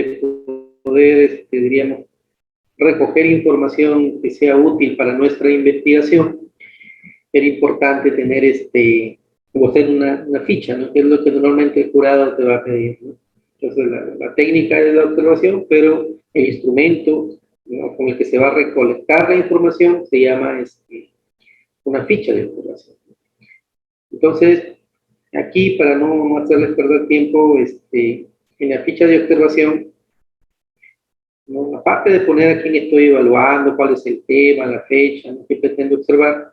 de poder, diríamos, recoger información que sea útil para nuestra investigación, era importante tener como hacer una ficha, ¿no? Que es lo que normalmente el jurado te va a pedir, ¿no? Entonces, la técnica es la observación, pero el instrumento, ¿no?, con el que se va a recolectar la información se llama una ficha de observación. Entonces, aquí, para no hacerles perder tiempo, en la ficha de observación, ¿no?, aparte de poner a quién estoy evaluando, cuál es el tema, la fecha, ¿no?, qué pretendo observar,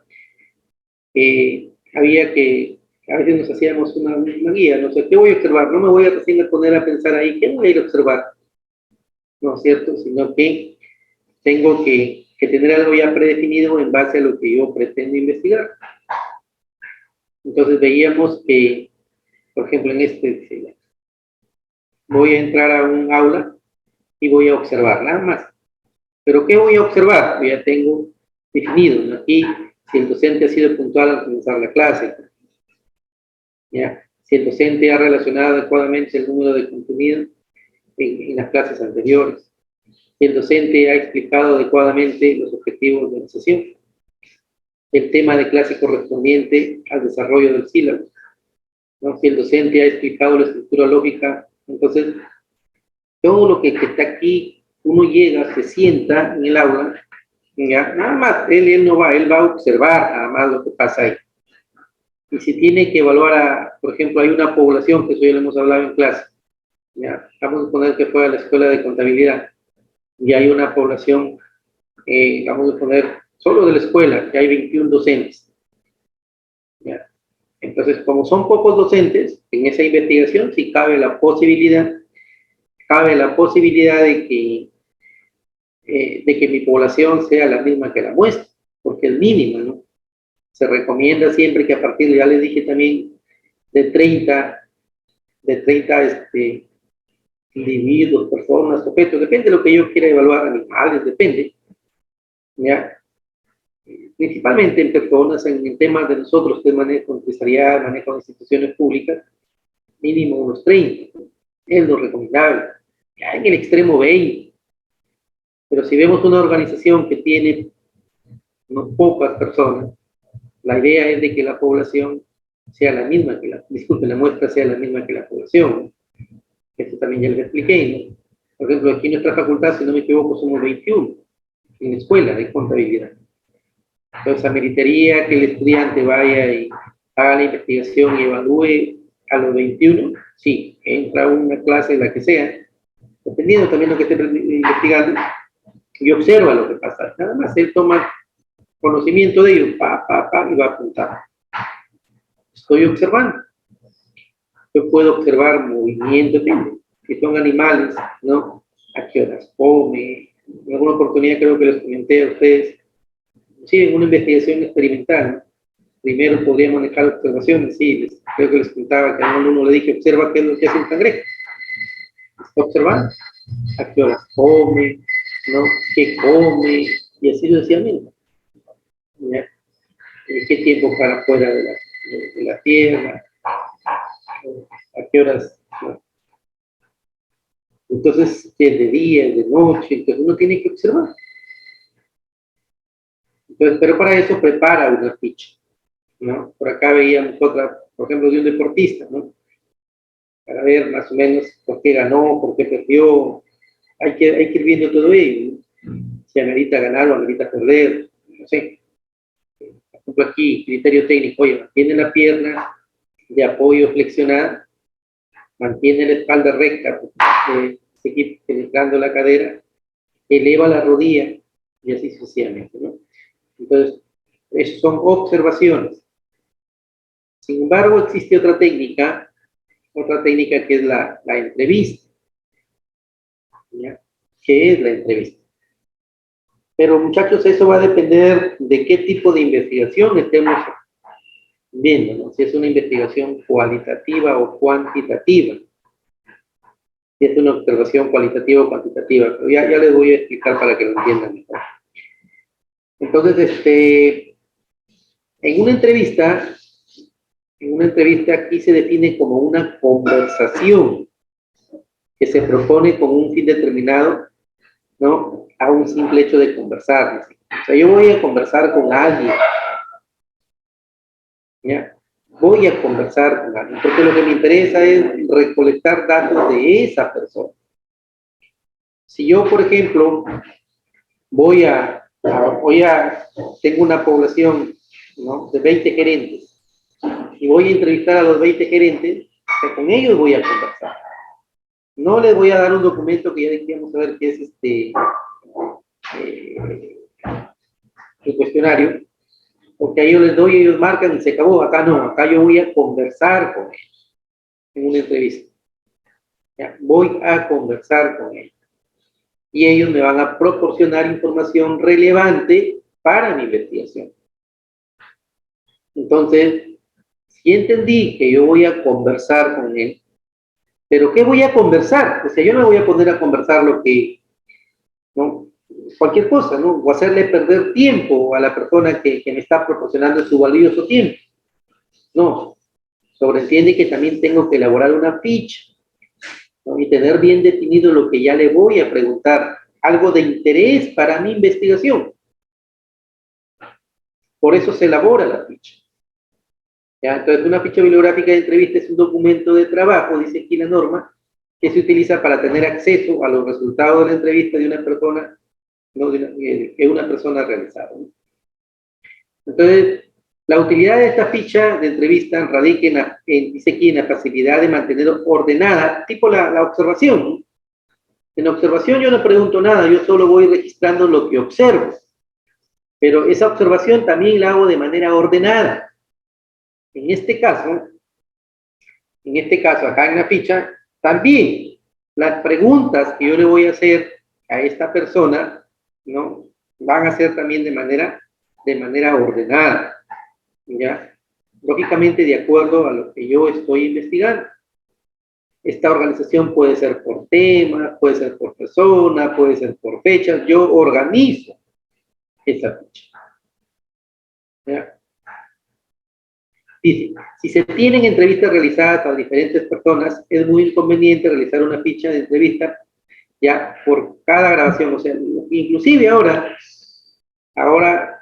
había que, a veces nos hacíamos una guía, no sé, ¿qué voy a observar? No me voy a recién a poner a pensar ahí, ¿qué voy a ir a observar? ¿No es cierto? Sino que tengo que tener algo ya predefinido en base a lo que yo pretendo investigar. Entonces veíamos que, por ejemplo, voy a entrar a un aula y voy a observar, nada más. ¿Pero qué voy a observar? Yo ya tengo definido, ¿no? Aquí, si el docente ha sido puntual al comenzar la clase, ¿ya? Si el docente ha relacionado adecuadamente el número de contenido en las clases anteriores, si el docente ha explicado adecuadamente los objetivos de la sesión, el tema de clase correspondiente al desarrollo del sílabo, ¿no? Si el docente ha explicado la estructura lógica, entonces todo lo que está aquí, uno llega, se sienta en el aula, ¿ya? Nada más, él no va, él va a observar nada más lo que pasa ahí. Y si tiene que evaluar, por ejemplo, hay una población, que eso ya lo hemos hablado en clase, ¿ya? Vamos a suponer que fue a la escuela de contabilidad, y hay una población, vamos a poner, solo de la escuela, que hay 21 docentes, ¿ya? Entonces, como son pocos docentes, en esa investigación sí cabe la posibilidad de que mi población sea la misma que la muestra, porque es mínima, ¿no? Se recomienda siempre que a partir, ya les dije también, de 30 individuos, personas, objetos, depende de lo que yo quiera evaluar, animales, depende, ¿ya? Principalmente en personas, en temas de nosotros, que es manejo empresarial, manejo de instituciones públicas, mínimo unos 30, es lo recomendable. Ya en el extremo 20, pero si vemos una organización que tiene unas pocas personas, la idea es de que la población sea la misma que la muestra sea la misma que la población. Eso también ya les expliqué, ¿no? Por ejemplo, aquí en nuestra facultad, si no me equivoco, somos 21 en la escuela de contabilidad. Entonces, ameritaría que el estudiante vaya y haga la investigación y evalúe a los 21, sí, entra a una clase, la que sea, dependiendo también de lo que esté investigando, y observa lo que pasa. Nada más, él toma conocimiento de ello, y va a apuntar. Estoy observando. Yo puedo observar movimientos, que son animales, ¿no? A qué horas come. En alguna oportunidad creo que les comenté a ustedes, sí, en una investigación experimental, ¿no? Primero podría manejar observaciones, sí, creo que les contaba que a uno le dije, observa qué es lo que hace un cangrejo. Está observando a qué horas come, ¿no? Qué come, y así sucesivamente. ¿Ya? Qué tiempo para fuera de la tierra, a qué horas, ¿no? Entonces, si es de día, es de noche, entonces uno tiene que observar. Entonces, pero para eso prepara una ficha, ¿no? Por acá veíamos otra, por ejemplo, de un deportista, ¿no? Para ver más o menos por qué ganó, por qué perdió. Hay que ir viendo todo ello, ¿no? Si amerita ganar o amerita perder, no sé. Por ejemplo, aquí, criterio técnico, oye, mantiene la pierna de apoyo flexionada, mantiene la espalda recta, seguir penetrando la cadera, eleva la rodilla, y así sucesivamente, ¿no? Entonces, esas son observaciones. Sin embargo, existe otra técnica que es la entrevista, ¿ya? ¿Qué es la entrevista? Pero muchachos, eso va a depender de qué tipo de investigación estemos viendo, ¿no? Si es una investigación cualitativa o cuantitativa, si es una observación cualitativa o cuantitativa, pero ya les voy a explicar para que lo entiendan mejor. Entonces, en una entrevista aquí se define como una conversación. que se propone con un fin determinado, ¿no? A un simple hecho de conversar. O sea, yo voy a conversar con alguien, ¿ya? Voy a conversar con alguien, porque lo que me interesa es recolectar datos de esa persona. Si yo, por ejemplo, tengo una población, ¿no?, de 20 gerentes, y voy a entrevistar a los 20 gerentes, que con ellos voy a conversar. No les voy a dar un documento que ya dijimos saber que es el cuestionario, porque a ellos les doy, ellos marcan y se acabó. Acá no, acá yo voy a conversar con ellos en una entrevista. ¿Ya? Voy a conversar con ellos. Y ellos me van a proporcionar información relevante para mi investigación. Entonces, si entendí que yo voy a conversar con él, pero ¿qué voy a conversar? O sea, yo no voy a poner a conversar lo que, ¿no?, cualquier cosa, ¿no? O hacerle perder tiempo a la persona que me está proporcionando su valioso tiempo. No, sobreentiende que también tengo que elaborar una ficha, ¿no?, y tener bien definido lo que ya le voy a preguntar, algo de interés para mi investigación. Por eso se elabora la ficha. ¿Ya? Entonces, una ficha bibliográfica de entrevista es un documento de trabajo, dice aquí la norma, que se utiliza para tener acceso a los resultados de la entrevista de una persona, ¿no?, que una persona ha realizado, ¿no? Entonces, la utilidad de esta ficha de entrevista radica dice aquí, en la facilidad de mantener ordenada, tipo la observación, ¿no? En observación yo no pregunto nada, yo solo voy registrando lo que observo. Pero esa observación también la hago de manera ordenada. En este caso, acá en la ficha, también las preguntas que yo le voy a hacer a esta persona, ¿no?, van a ser también de manera ordenada, ¿ya? Lógicamente, de acuerdo a lo que yo estoy investigando. Esta organización puede ser por tema, puede ser por persona, puede ser por fechas. Yo organizo esa ficha, ¿ya? Dice, si se tienen entrevistas realizadas a diferentes personas, es muy conveniente realizar una ficha de entrevista ya por cada grabación. O sea, inclusive ahora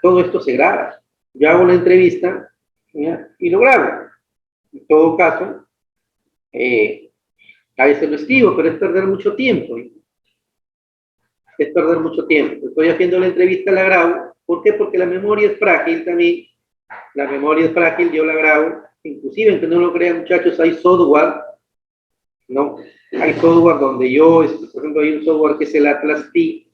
todo esto se graba. Yo hago la entrevista, ¿ya?, y lo grabo. En todo caso, a veces lo escribo, pero es perder mucho tiempo. Es perder mucho tiempo. Estoy haciendo la entrevista, la grabo. ¿Por qué? Porque la memoria es frágil también. La memoria es frágil, yo la grabo. Inclusive, aunque no lo crean, muchachos, hay software, ¿no? Hay software donde por ejemplo, hay un software que es el Atlas T,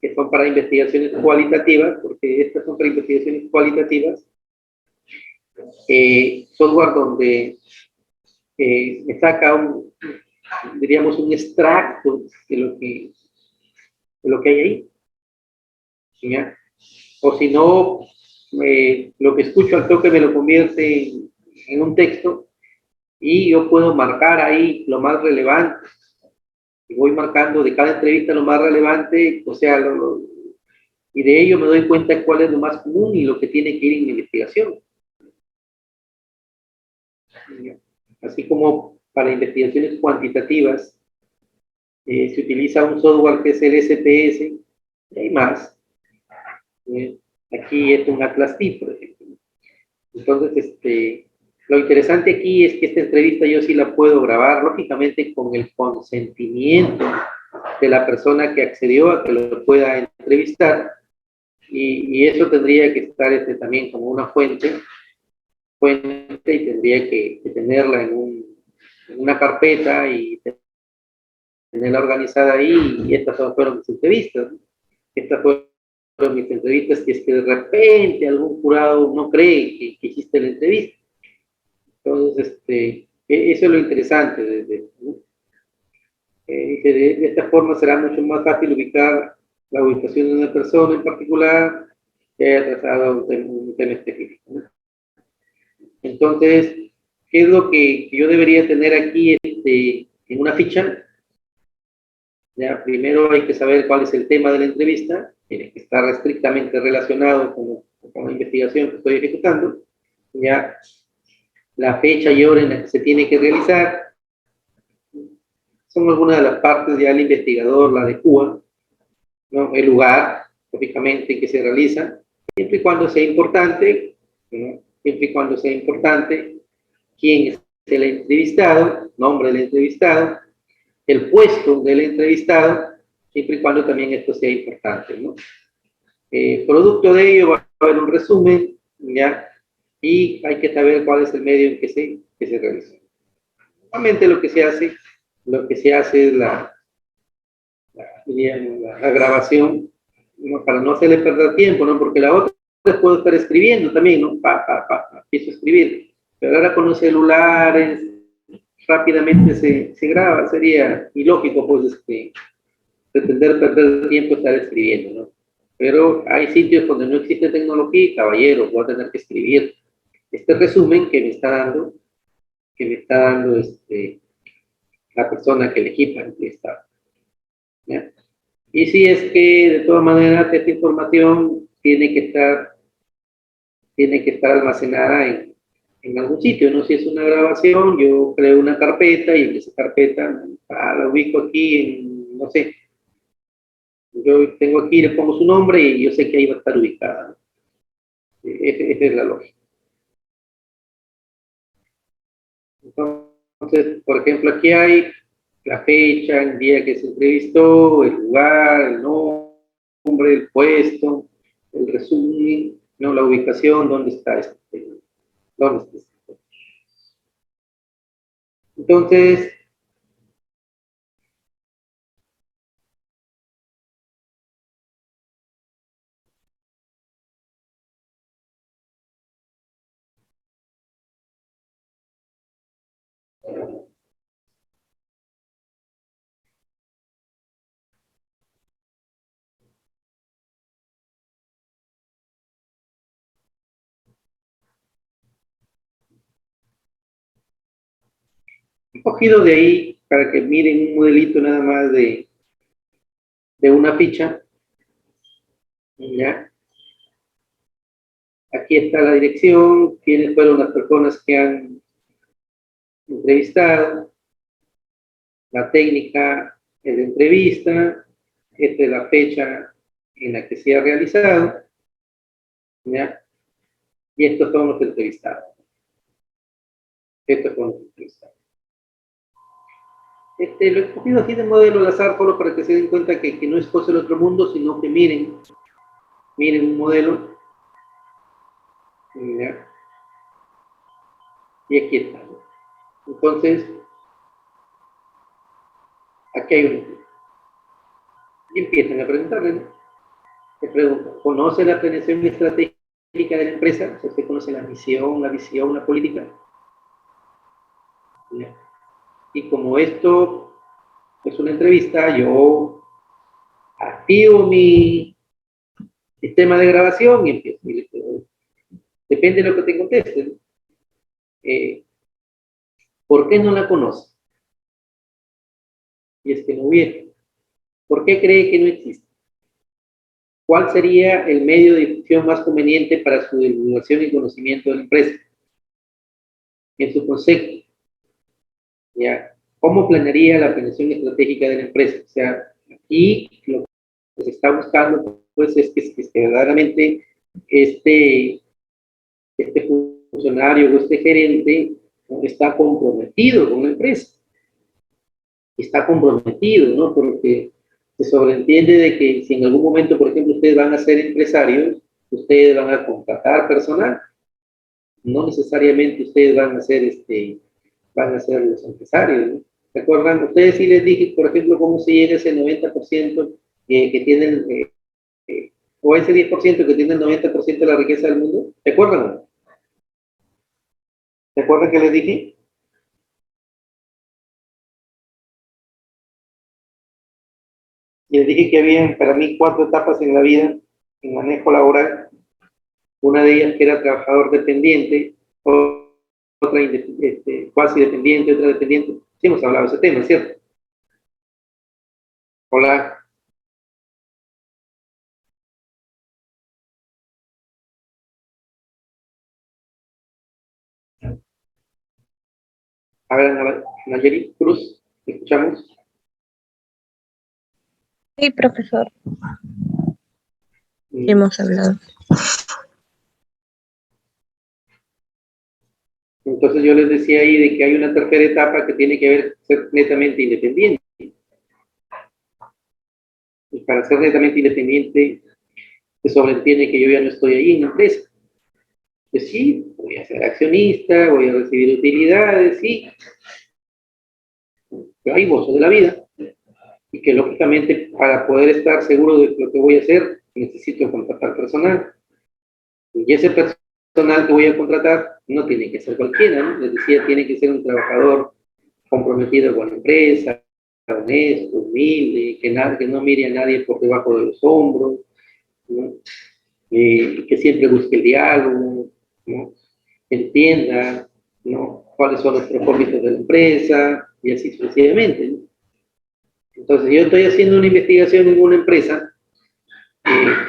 que son para investigaciones cualitativas, porque estas son para investigaciones cualitativas. Software donde me saca diríamos, un extracto de lo que hay ahí, ¿ya? O si no, lo que escucho al toque me lo convierte en un texto y yo puedo marcar ahí lo más relevante. Y voy marcando de cada entrevista lo más relevante, o sea, y de ello me doy cuenta cuál es lo más común y lo que tiene que ir en mi investigación. Así como para investigaciones cuantitativas, se utiliza un software que es el SPS, y hay más. Aquí es un Atlas T, por ejemplo. Entonces, lo interesante aquí es que esta entrevista yo sí la puedo grabar, lógicamente con el consentimiento de la persona que accedió a que lo pueda entrevistar, y eso tendría que estar también como una fuente, y tendría que tenerla en una carpeta y tenerla organizada ahí, y estas fueron mis entrevistas, ¿no? Estas fueron mis entrevistas, si es que de repente algún jurado no cree que hiciste la entrevista. Entonces, eso es lo interesante. De esta forma será mucho más fácil ubicar la ubicación de una persona en particular que haya trazado un tema específico, ¿no? Entonces, ¿qué es lo que yo debería tener aquí en una ficha? Ya, primero hay que saber cuál es el tema de la entrevista, tiene que estar estrictamente relacionado con la investigación que estoy ejecutando, ya, la fecha y hora en la que se tiene que realizar, son algunas de las partes ya del investigador, la de Cuba, ¿no? El lugar, lógicamente, en que se realiza, siempre y cuando sea importante, ¿no? Siempre y cuando sea importante, quién es el entrevistado, nombre del entrevistado, el puesto del entrevistado, siempre y cuando también esto sea importante, ¿no? Producto de ello va a haber un resumen, ¿ya? Y hay que saber cuál es el medio en que se realiza. Normalmente lo que se hace es la grabación, ¿no? Para no hacerle perder tiempo, ¿no? Porque la otra puedo estar escribiendo también, ¿no? Empiezo a escribir. Pero ahora con los celulares rápidamente se graba, sería ilógico, pues, pretender perder tiempo estar escribiendo, ¿no? Pero hay sitios donde no existe tecnología y, caballero, voy a tener que escribir este resumen que me está dando la persona que elegí para entrevistar, ¿ya? Y si es que de todas maneras esta información tiene que estar almacenada en algún sitio, ¿no? Si es una grabación, yo creo una carpeta y en esa carpeta la ubico aquí en, no sé, yo tengo aquí, le pongo su nombre y yo sé que ahí va a estar ubicada, ¿no? Esa es la lógica. Entonces, por ejemplo, aquí hay la fecha, el día que se entrevistó, el lugar, el nombre, el puesto, el resumen, ¿no? La ubicación, dónde está. Entonces, he cogido de ahí para que miren un modelito nada más de una ficha, ¿ya? Aquí está la dirección, quiénes fueron las personas que han entrevistado, la técnica de entrevista, esta es la fecha en la que se ha realizado, ¿ya? Y estos son los entrevistados. Estos son los entrevistados. Lo he cogido aquí de modelo al azar, solo para que se den cuenta que no es cosa del otro mundo, sino que miren un modelo, ¿ya? Y aquí está, ¿no? Entonces, aquí hay un. Y empiezan a preguntarle, ¿no? Se pregunta, ¿conoce la planeación estratégica de la empresa? O sea, ¿usted conoce la misión, la visión, la política? ¿Ya? Y como esto es una entrevista, yo activo mi sistema de grabación y empiezo. Depende de lo que te contesten. ¿Por qué no la conoce? Y es que no hubiera. ¿Por qué cree que no existe? ¿Cuál sería el medio de difusión más conveniente para su divulgación y conocimiento de la empresa? En su concepto, ¿ya? ¿Cómo planearía la planeación estratégica de la empresa? O sea, aquí lo que se está buscando, pues, es que verdaderamente este, este funcionario o este gerente, ¿no? Está comprometido con la empresa, está comprometido, ¿no? Porque se sobreentiende de que si en algún momento, por ejemplo, ustedes van a ser empresarios, ustedes van a contratar personal, no necesariamente ustedes van a ser los empresarios, ¿no? ¿Se acuerdan? Ustedes sí les dije, por ejemplo, cómo se llega a ese 90% que tienen, o ese 10% que tiene el 90% de la riqueza del mundo. ¿Se acuerdan? ¿Se acuerdan que les dije? Y les dije que había para mí 4 etapas en la vida en manejo laboral. Una de ellas que era trabajador dependiente, otra cuasi dependiente, otra dependiente. Sí hemos hablado de ese tema, ¿cierto? Hola. A ver, Nayeli Cruz, ¿me escuchamos? Sí, profesor, Mm. hemos hablado. Entonces yo les decía ahí de que hay una tercera etapa que tiene que ver ser netamente independiente. Y para ser netamente independiente, se sobreentiende que yo ya no estoy ahí en la empresa. Pues sí, voy a ser accionista, voy a recibir utilidades, sí, pero hay gozo de la vida. Y que lógicamente para poder estar seguro de lo que voy a hacer, necesito contratar personal. Y ese personal que voy a contratar no tiene que ser cualquiera, ¿no? Les decía, tiene que ser un trabajador comprometido con la empresa, honesto, humilde, que no mire a nadie por debajo de los hombros, ¿no? Que siempre busque el diálogo, ¿no? Entienda, ¿no? Cuáles son los propósitos de la empresa y así sucesivamente, ¿no? Entonces, yo estoy haciendo una investigación en una empresa.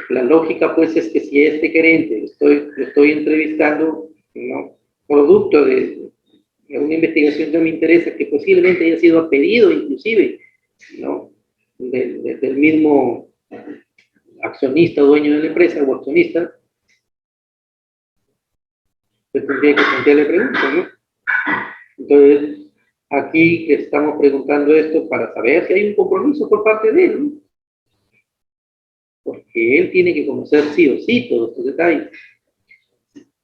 La lógica, pues, es que si este gerente lo estoy entrevistando, ¿no? Producto de una investigación que me interesa, que posiblemente haya sido a pedido, inclusive, ¿no? Del mismo accionista, dueño de la empresa o accionista, pues tendría que plantearle preguntas, ¿no? Entonces, aquí estamos preguntando esto para saber si hay un compromiso por parte de él, ¿no? Porque él tiene que conocer sí o sí todos estos detalles,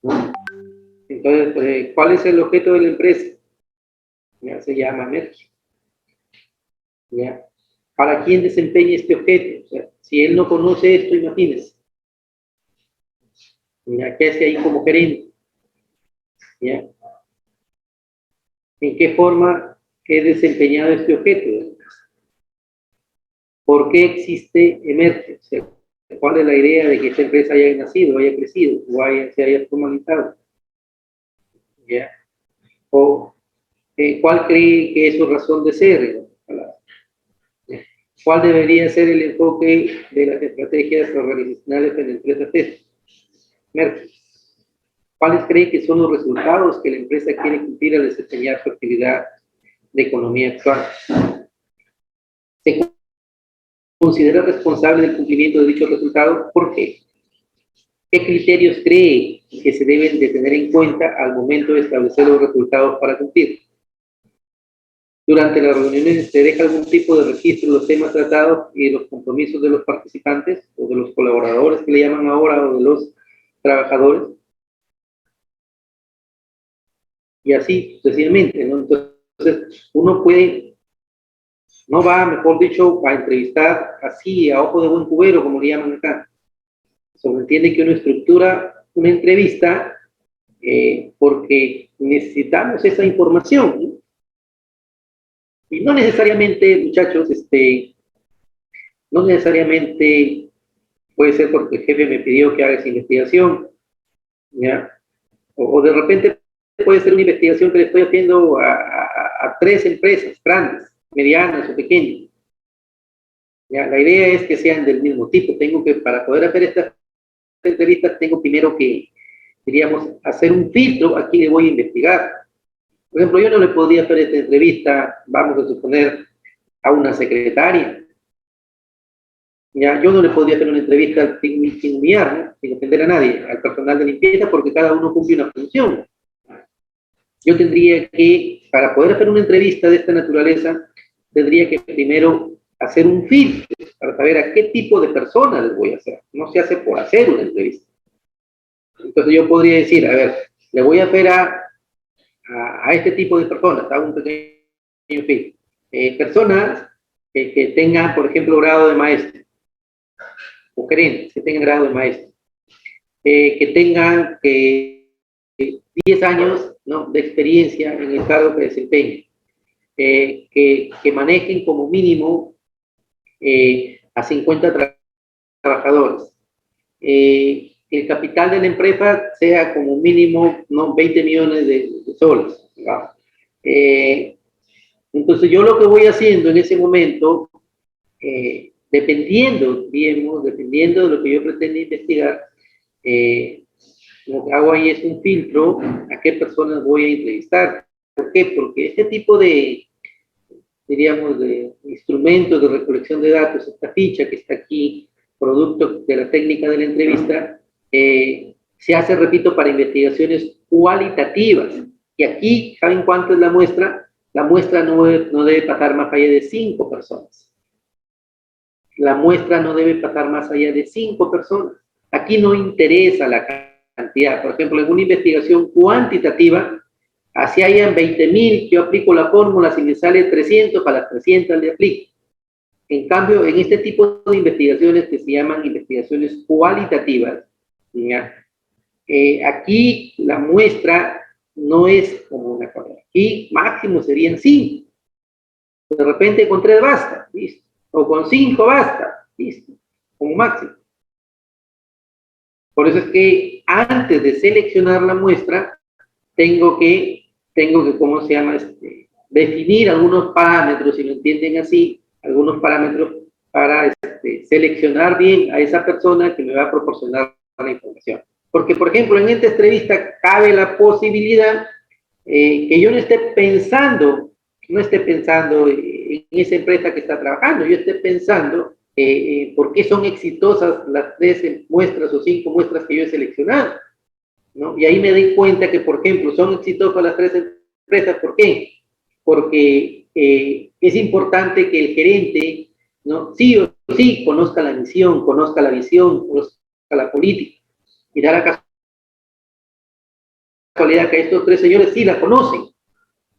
¿no? Entonces, ¿cuál es el objeto de la empresa? Ya se llama Merck. ¿Ya? ¿Para quién desempeña este objeto? O sea, si él no conoce esto, imagínese. ¿Ya? ¿Qué hace ahí como gerente? ¿Ya? ¿En qué forma he desempeñado este objeto? ¿Por qué existe Emerge? O sea, ¿cuál es la idea de que esta empresa haya nacido, haya crecido o se haya formalizado? ¿Ya? ¿O cuál cree que es su razón de ser? ¿Cuál debería ser el enfoque de las estrategias organizacionales en la empresa TES? Merck. ¿Cuáles cree que son los resultados que la empresa quiere cumplir al desempeñar su actividad de economía actual? ¿Se considera responsable del cumplimiento de dichos resultados? ¿Por qué? ¿Qué criterios cree que se deben de tener en cuenta al momento de establecer los resultados para cumplir? Durante las reuniones se deja algún tipo de registro de los temas tratados y de los compromisos de los participantes o de los colaboradores que le llaman ahora o de los trabajadores. Y así sucesivamente, ¿no? Entonces, uno puede, no va, mejor dicho, a entrevistar así, a ojo de buen cubero, como le llaman acá. Sobreentiende que uno estructura una entrevista porque necesitamos esa información, ¿no? Y no necesariamente, muchachos, no necesariamente puede ser porque el jefe me pidió que haga esa investigación, ¿ya? O de repente puede ser una investigación que le estoy haciendo a 3 empresas grandes, medianas o pequeñas. ¿Ya? La idea es que sean del mismo tipo. Para poder hacer estas entrevistas, tengo primero que, diríamos, hacer un filtro a quién le voy a investigar. Por ejemplo, yo no le podría hacer esta entrevista, vamos a suponer, a una secretaria. Ya, yo no le podría hacer una entrevista sin humillar, ¿no? Sin ofender a nadie, al personal de limpieza, porque cada uno cumple una función. Yo tendría que, para poder hacer una entrevista de esta naturaleza, tendría que primero hacer un filtro para saber a qué tipo de personas les voy a hacer. No se hace por hacer una entrevista. Entonces yo podría decir, a ver, le voy a hacer a este tipo de personas, hago un pequeño filtro. Personas que tengan, por ejemplo, grado de maestro, o gerentes que tengan grado de maestro, que tengan 10 años, ¿no?, de experiencia en el cargo que desempeñen, que manejen como mínimo a 50 trabajadores. El capital de la empresa sea como mínimo, ¿no?, 20 millones de soles. Entonces yo lo que voy haciendo en ese momento, dependiendo de lo que yo pretendo investigar, lo que hago ahí es un filtro a qué personas voy a entrevistar. ¿Por qué? Porque este tipo de diríamos, de instrumentos de recolección de datos, esta ficha que está aquí, producto de la técnica de la entrevista, se hace, repito, para investigaciones cualitativas. Y aquí, ¿saben cuánto es la muestra? La muestra no debe pasar más allá de 5 personas. La muestra no debe pasar más allá de 5 personas. Aquí no interesa la cantidad. Por ejemplo, en una investigación cuantitativa, así hayan 20.000, yo aplico la fórmula, si me sale 300, para las 300 le aplico. En cambio, en este tipo de investigaciones que se llaman investigaciones cualitativas, ¿ya? Aquí la muestra no es como una cosa. Aquí máximo serían 5. De repente con 3 basta, listo. O con 5 basta, listo, como máximo. Por eso es que antes de seleccionar la muestra, tengo que ¿cómo se llama? Definir algunos parámetros, si lo entienden así, algunos parámetros para seleccionar bien a esa persona que me va a proporcionar la información. Porque, por ejemplo, en esta entrevista cabe la posibilidad que yo no esté pensando en esa empresa que está trabajando, yo esté pensando por qué son exitosas las 3 muestras o 5 muestras que yo he seleccionado, ¿no? Y ahí me doy cuenta que, por ejemplo, son exitosas las 3 empresas. ¿Por qué? Porque es importante que el gerente, ¿no?, sí o sí conozca la misión, conozca la visión, conozca la política. Y da la casualidad que estos 3 señores sí la conocen,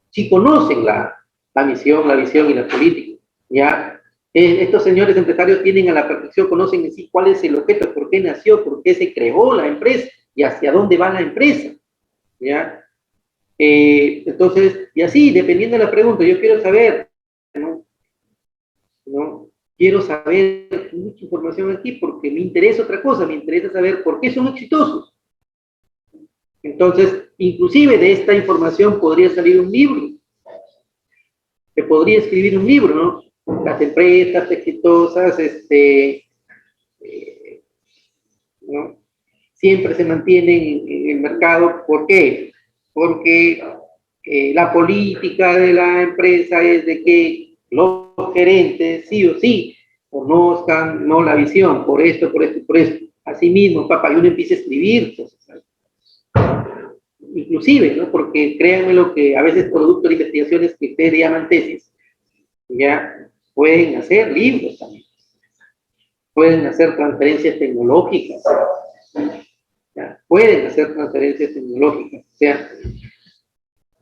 sí conocen la misión, la visión y la política. ¿Ya? Estos señores empresarios tienen a la perfección, conocen en sí cuál es el objeto, por qué nació, por qué se creó la empresa y hacia dónde va la empresa. ¿Ya? Entonces, y así, dependiendo de la pregunta, yo quiero saber, ¿no? Quiero saber mucha información aquí porque me interesa otra cosa, me interesa saber por qué son exitosos. Entonces, inclusive de esta información podría salir un libro. Se podría escribir un libro, ¿no? Las empresas exitosas, ¿no?, siempre se mantienen en el mercado. ¿Por qué? Porque la política de la empresa es de que los gerentes sí o sí conozcan, ¿no?, la visión, por esto, por esto, por esto. Asimismo, papá, y uno empieza a escribir cosas, inclusive, ¿no? Porque créanme lo que a veces producto de investigaciones que ustedes llaman tesis, ya pueden hacer libros también, pueden hacer transferencias tecnológicas, ¿ya? Pueden hacer transferencias tecnológicas, o sea,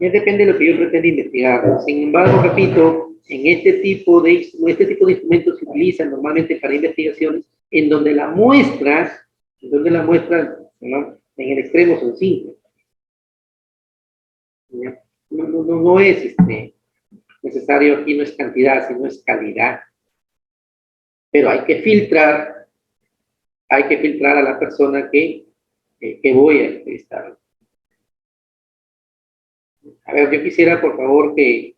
ya depende de lo que yo pretenda investigar. Sin embargo, repito, en este tipo de instrumentos se utilizan normalmente para investigaciones en donde la muestra, ¿no?, en el extremo son 5. No es necesario aquí, no es cantidad, sino es calidad. Pero hay que filtrar a la persona que voy a entrevistar. A ver, yo quisiera, por favor, que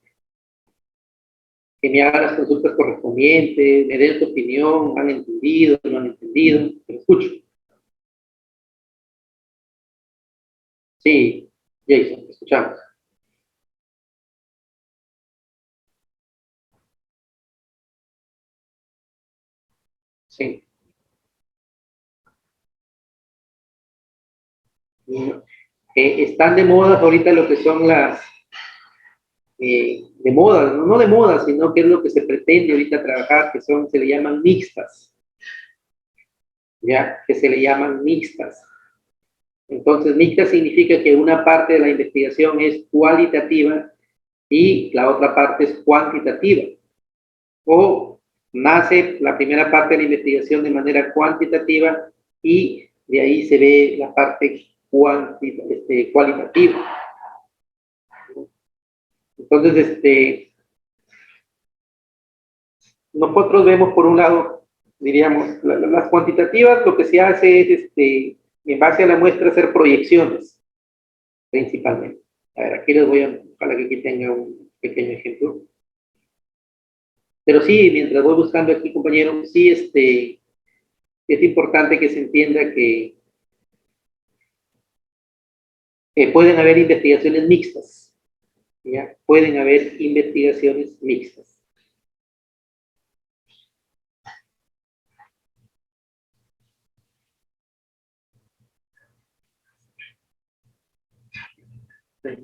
me hagan las consultas correspondientes, me den su opinión, han entendido, no han entendido, te escucho. Sí, Jason, te escuchamos. Sí. Están de moda ahorita lo que son de moda, no de moda, sino que es lo que se pretende ahorita trabajar, que se le llaman mixtas, ¿ya? Que se le llaman mixtas. Entonces, mixta significa que una parte de la investigación es cualitativa y la otra parte es cuantitativa. O nace la primera parte de la investigación de manera cuantitativa y de ahí se ve la parte cualitativa. Entonces, nosotros vemos por un lado, diríamos, las cuantitativas, lo que se hace es, en base a la muestra, hacer proyecciones, principalmente. A ver, aquí les voy a, para que aquí tenga un pequeño ejemplo. Pero sí, mientras voy buscando aquí, compañero, sí, es importante que se entienda que pueden haber investigaciones mixtas, ¿ya? Pueden haber investigaciones mixtas. ¿Se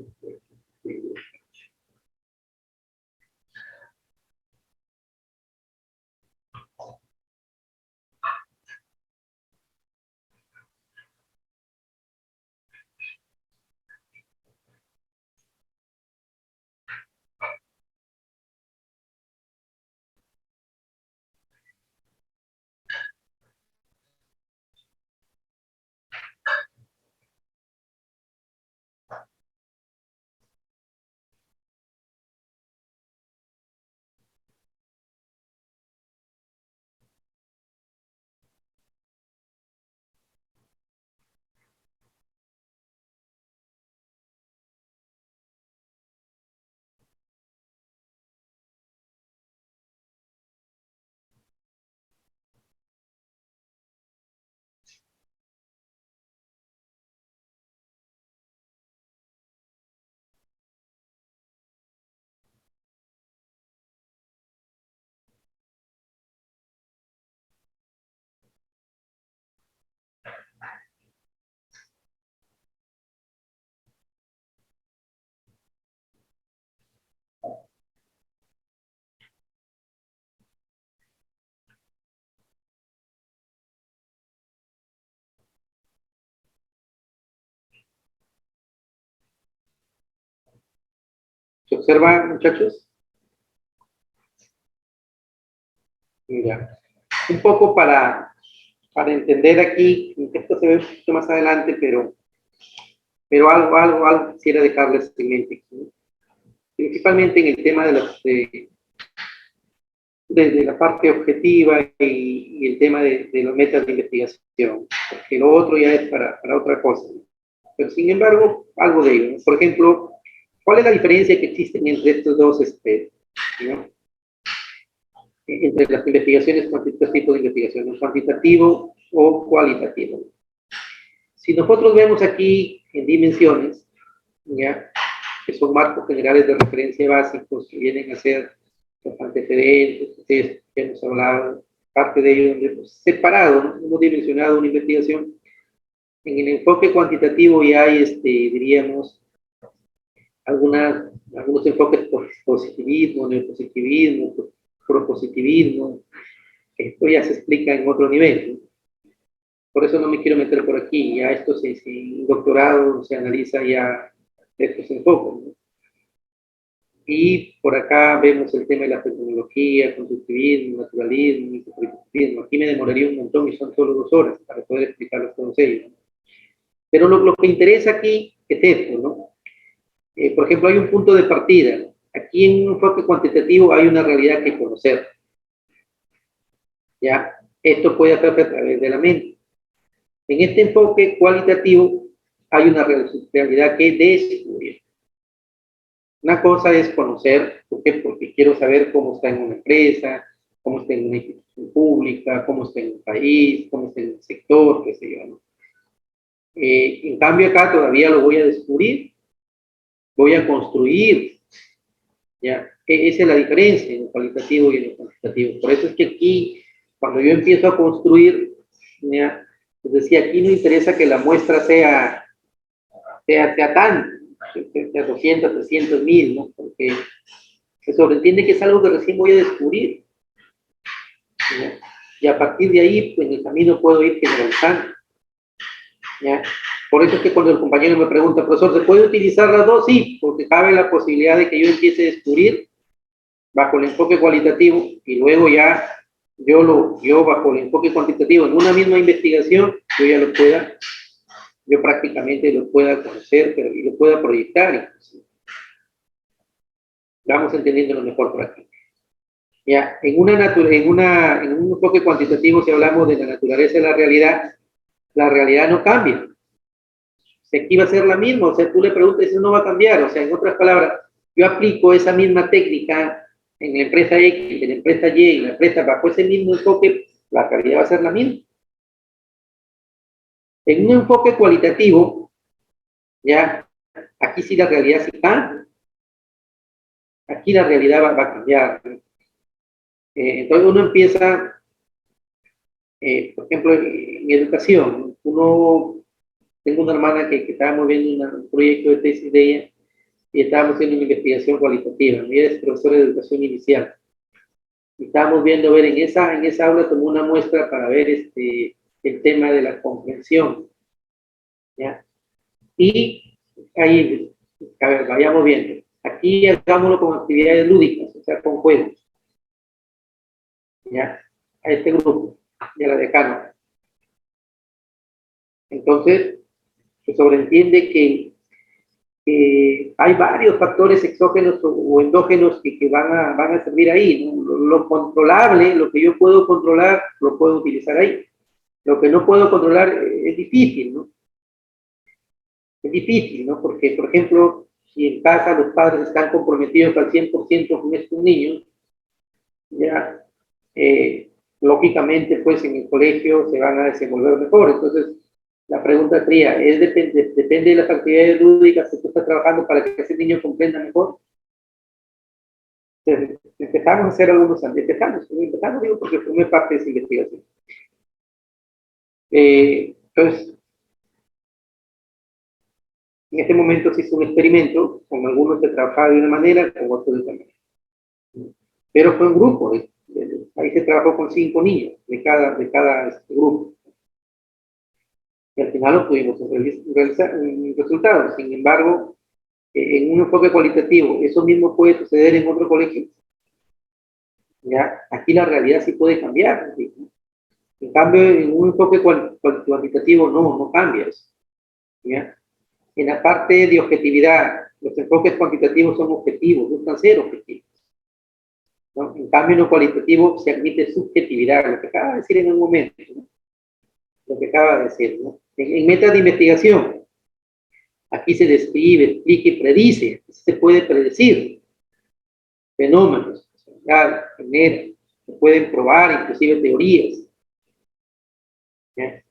observa, muchachos? Mira, un poco para entender aquí, esto se ve un poquito más adelante, pero algo quisiera dejarles en mente, ¿no? Principalmente en el tema de la parte objetiva y el tema de los metas de investigación, porque lo otro ya es para otra cosa, ¿no? Pero sin embargo, algo de ello, ¿no? Por ejemplo, ¿cuál es la diferencia que existe entre estos dos ¿no? Entre las investigaciones, dos tipos de investigaciones, cuantitativo o cualitativo? Si nosotros vemos aquí en dimensiones, ¿ya? Que son marcos generales de referencia básicos que vienen a ser los antecedentes, que hemos hablado, parte de ello, donde hemos separado, ¿no? Hemos dimensionado una investigación. En el enfoque cuantitativo ya hay, diríamos, algunos enfoques por positivismo, neopositivismo, propositivismo. Esto ya se explica en otro nivel, ¿no? Por eso no me quiero meter por aquí, ya esto en doctorado se analiza ya estos enfoques, ¿no? Y por acá vemos el tema de la tecnología, constructivismo, naturalismo, micropositivismo. Aquí me demoraría un montón y son solo 2 horas para poder explicarlos todos ellos, ¿no? Pero lo que interesa aquí es esto, ¿no? Por ejemplo, hay un punto de partida, ¿no? Aquí en un enfoque cuantitativo hay una realidad que conocer, ¿ya? Esto puede hacerse a través de la mente. En este enfoque cualitativo hay una realidad que descubrir. Una cosa es conocer, ¿por qué? Porque quiero saber cómo está en una empresa, cómo está en una institución pública, cómo está en un país, cómo está en un sector, qué sé yo, ¿no? En cambio acá todavía lo voy a descubrir, voy a construir, ¿ya? Esa es la diferencia en lo cualitativo y en lo cuantitativo. Por eso es que aquí, cuando yo empiezo a construir, ¿ya? Pues decía, aquí no interesa que la muestra sea tan, sea 200, 300 mil, ¿no? Porque se sobreentiende que es algo que recién voy a descubrir, ¿ya? Y a partir de ahí, pues en el camino puedo ir generalizando, ¿ya? Por eso es que cuando el compañero me pregunta, profesor, ¿se puede utilizar las dos? Sí, porque cabe la posibilidad de que yo empiece a descubrir bajo el enfoque cualitativo y luego ya yo bajo el enfoque cuantitativo en una misma investigación, yo prácticamente lo pueda conocer, pero y lo pueda proyectar inclusive. Vamos entendiéndolo mejor por aquí. Ya, en un enfoque cuantitativo, si hablamos de la naturaleza de la realidad no cambia. O sea, aquí va a ser la misma, o sea, tú le preguntas y eso no va a cambiar. O sea, en otras palabras, yo aplico esa misma técnica en la empresa X, en la empresa Y, en la empresa bajo ese mismo enfoque, la realidad va a ser la misma. En un enfoque cualitativo, ya, aquí sí la realidad sí cambia. Aquí la realidad va a cambiar. Entonces uno empieza, por ejemplo, en educación, uno tengo una hermana que estábamos viendo un proyecto de tesis de ella y estábamos haciendo una investigación cualitativa. Ella es profesora de educación inicial. Y estábamos viendo, a ver, en esa aula tomó una muestra para ver el tema de la comprensión, ¿ya? Y ahí, a ver, vayamos viendo. Aquí hagámoslo con actividades lúdicas, o sea, con juegos, ¿ya? A este grupo, de la decana. Entonces, se sobreentiende que hay varios factores exógenos o endógenos que van a servir ahí, ¿no? Lo controlable, lo que yo puedo controlar, lo puedo utilizar ahí. Lo que no puedo controlar es difícil, ¿no? Es difícil, ¿no? Porque, por ejemplo, si en casa los padres están comprometidos al 100% con estos niños, ya, lógicamente, pues en el colegio se van a desenvolver mejor. Entonces, la pregunta sería, ¿depende de las actividades lúdicas que tú estás trabajando para que ese niño comprenda mejor? Entonces, empezamos a hacer algunos, empezamos digo, porque formé parte de esa investigación. Entonces, en este momento se hizo un experimento, con algunos se trabajaba de una manera, con otros de otra manera. Pero fue un grupo, ahí se trabajó con 5 niños de cada grupo. Y al final obtuvimos un resultado. Sin embargo, en un enfoque cualitativo, eso mismo puede suceder en otro colegio. ¿Ya? Aquí la realidad sí puede cambiar, ¿sí? En cambio, en un enfoque cuantitativo no cambia eso, ¿ya? En la parte de objetividad, los enfoques cuantitativos son objetivos, buscan ser objetivos, ¿no? En cambio, en lo cualitativo se admite subjetividad, lo que acaba de decir en un momento, ¿no? Lo que acaba de decir, ¿no? En metas de investigación, aquí se describe, explica y predice, se puede predecir fenómenos, genera, se pueden probar inclusive teorías, ¿ya?